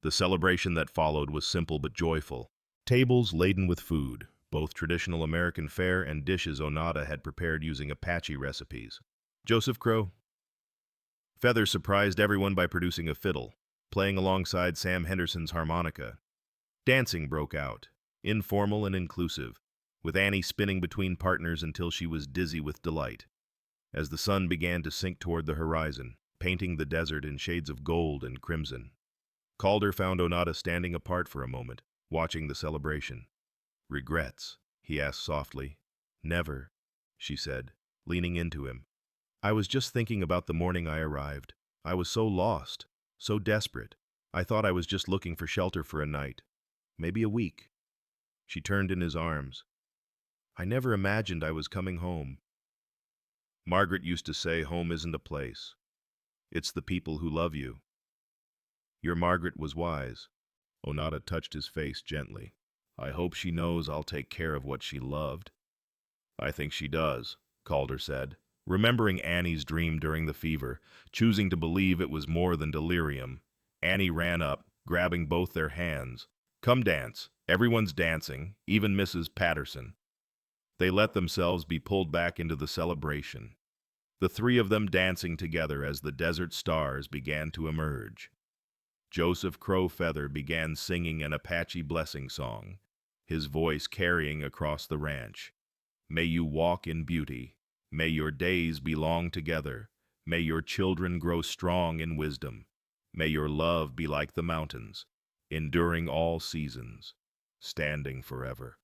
A: The celebration that followed was simple but joyful. Tables laden with food, both traditional American fare and dishes Onata had prepared using Apache recipes. Joseph Crow. Feather surprised everyone by producing a fiddle, playing alongside Sam Henderson's harmonica. Dancing broke out, informal and inclusive, with Annie spinning between partners until she was dizzy with delight. As the sun began to sink toward the horizon, painting the desert in shades of gold and crimson, Calder found Onata standing apart for a moment, watching the celebration. "Regrets?" he asked softly. "Never," she said, leaning into him. "I was just thinking about the morning I arrived. I was so lost, so desperate. I thought I was just looking for shelter for a night, maybe a week." She turned in his arms. "I never imagined I was coming home." Margaret used to say home isn't a place. It's the people who love you. Your Margaret was wise. Onata touched his face gently. "I hope she knows I'll take care of what she loved." "I think she does," Calder said, remembering Annie's dream during the fever, choosing to believe it was more than delirium. Annie ran up, grabbing both their hands. "Come dance. Everyone's dancing, even Mrs. Patterson." They let themselves be pulled back into the celebration, the three of them dancing together as the desert stars began to emerge. Joseph Crow Feather began singing an Apache blessing song, his voice carrying across the ranch. "May you walk in beauty. May your days belong together. May your children grow strong in wisdom. May your love be like the mountains, enduring all seasons, standing forever."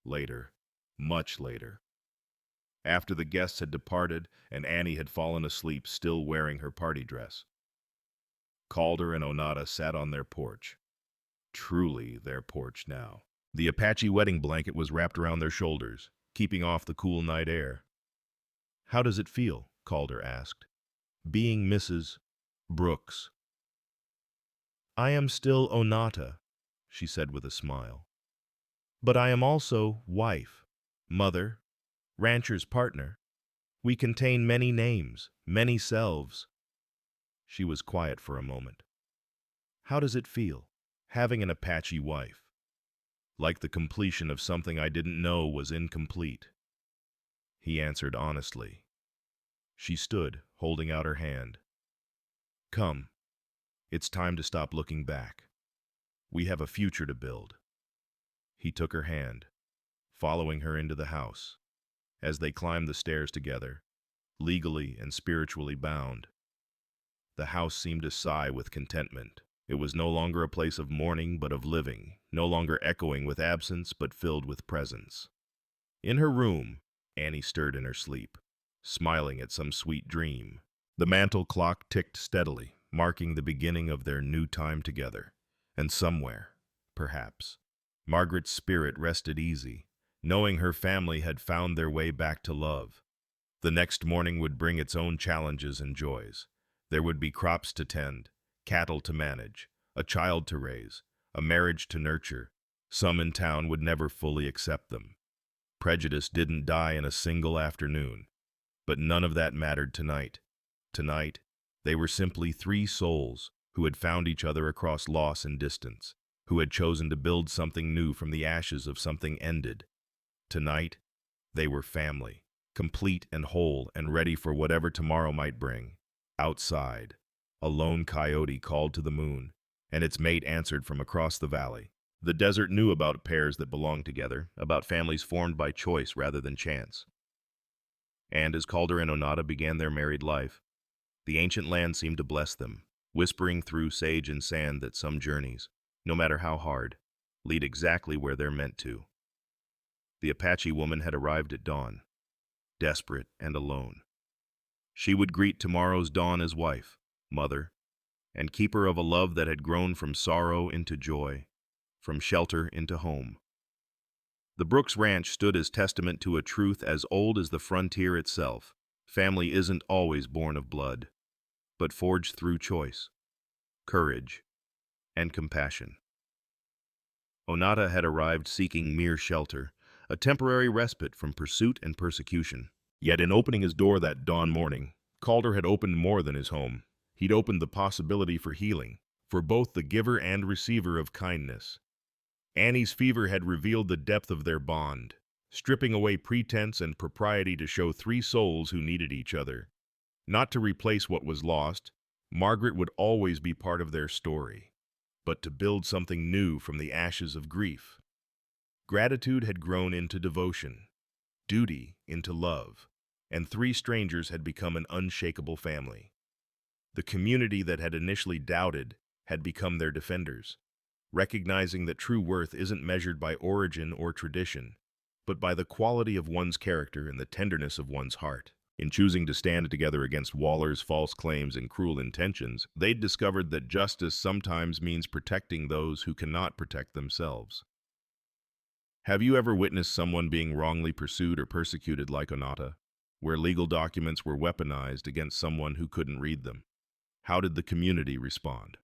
A: Later, much later, after the guests had departed and Annie had fallen asleep still wearing her party dress, Calder and Onata sat on their porch. Truly their porch now. The Apache wedding blanket was wrapped around their shoulders, keeping off the cool night air. "How does it feel?" Calder asked. "Being Mrs. Brooks." "I am still Onata," she said with a smile. "But I am also wife, mother, rancher's partner. We contain many names, many selves." She was quiet for a moment. "How does it feel, having an Apache wife?" "Like the completion of something I didn't know was incomplete," he answered honestly. She stood, holding out her hand. "Come. It's time to stop looking back. We have a future to build." He took her hand, following her into the house. As they climbed the stairs together, legally and spiritually bound, the house seemed to sigh with contentment. It was no longer a place of mourning but of living, no longer echoing with absence but filled with presence. In her room, Annie stirred in her sleep, smiling at some sweet dream. The mantel clock ticked steadily, marking the beginning of their new time together. And somewhere, perhaps, Margaret's spirit rested easy, knowing her family had found their way back to love. The next morning would bring its own challenges and joys. There would be crops to tend, cattle to manage, a child to raise, a marriage to nurture. Some in town would never fully accept them. Prejudice didn't die in a single afternoon. But none of that mattered tonight. Tonight, they were simply three souls who had found each other across loss and distance, who had chosen to build something new from the ashes of something ended. Tonight, they were family, complete and whole and ready for whatever tomorrow might bring. Outside, a lone coyote called to the moon, and its mate answered from across the valley. The desert knew about pairs that belonged together, about families formed by choice rather than chance. And as Calder and Onata began their married life, the ancient land seemed to bless them, whispering through sage and sand that some journeys, no matter how hard, lead exactly where they're meant to. The Apache woman had arrived at dawn, desperate and alone. She would greet tomorrow's dawn as wife, mother, and keeper of a love that had grown from sorrow into joy, from shelter into home. The Brooks Ranch stood as testament to a truth as old as the frontier itself. Family isn't always born of blood, but forged through choice, courage, and compassion. Onata had arrived seeking mere shelter, a temporary respite from pursuit and persecution. Yet in opening his door that dawn morning, Calder had opened more than his home. He'd opened the possibility for healing, for both the giver and receiver of kindness. Annie's fever had revealed the depth of their bond, stripping away pretense and propriety to show three souls who needed each other. Not to replace what was lost, Margaret would always be part of their story, but to build something new from the ashes of grief. Gratitude had grown into devotion, duty into love, and three strangers had become an unshakable family. The community that had initially doubted had become their defenders, recognizing that true worth isn't measured by origin or tradition, but by the quality of one's character and the tenderness of one's heart. In choosing to stand together against Waller's false claims and cruel intentions, they'd discovered that justice sometimes means protecting those who cannot protect themselves. Have you ever witnessed someone being wrongly pursued or persecuted like Onata, where legal documents were weaponized against someone who couldn't read them? How did the community respond?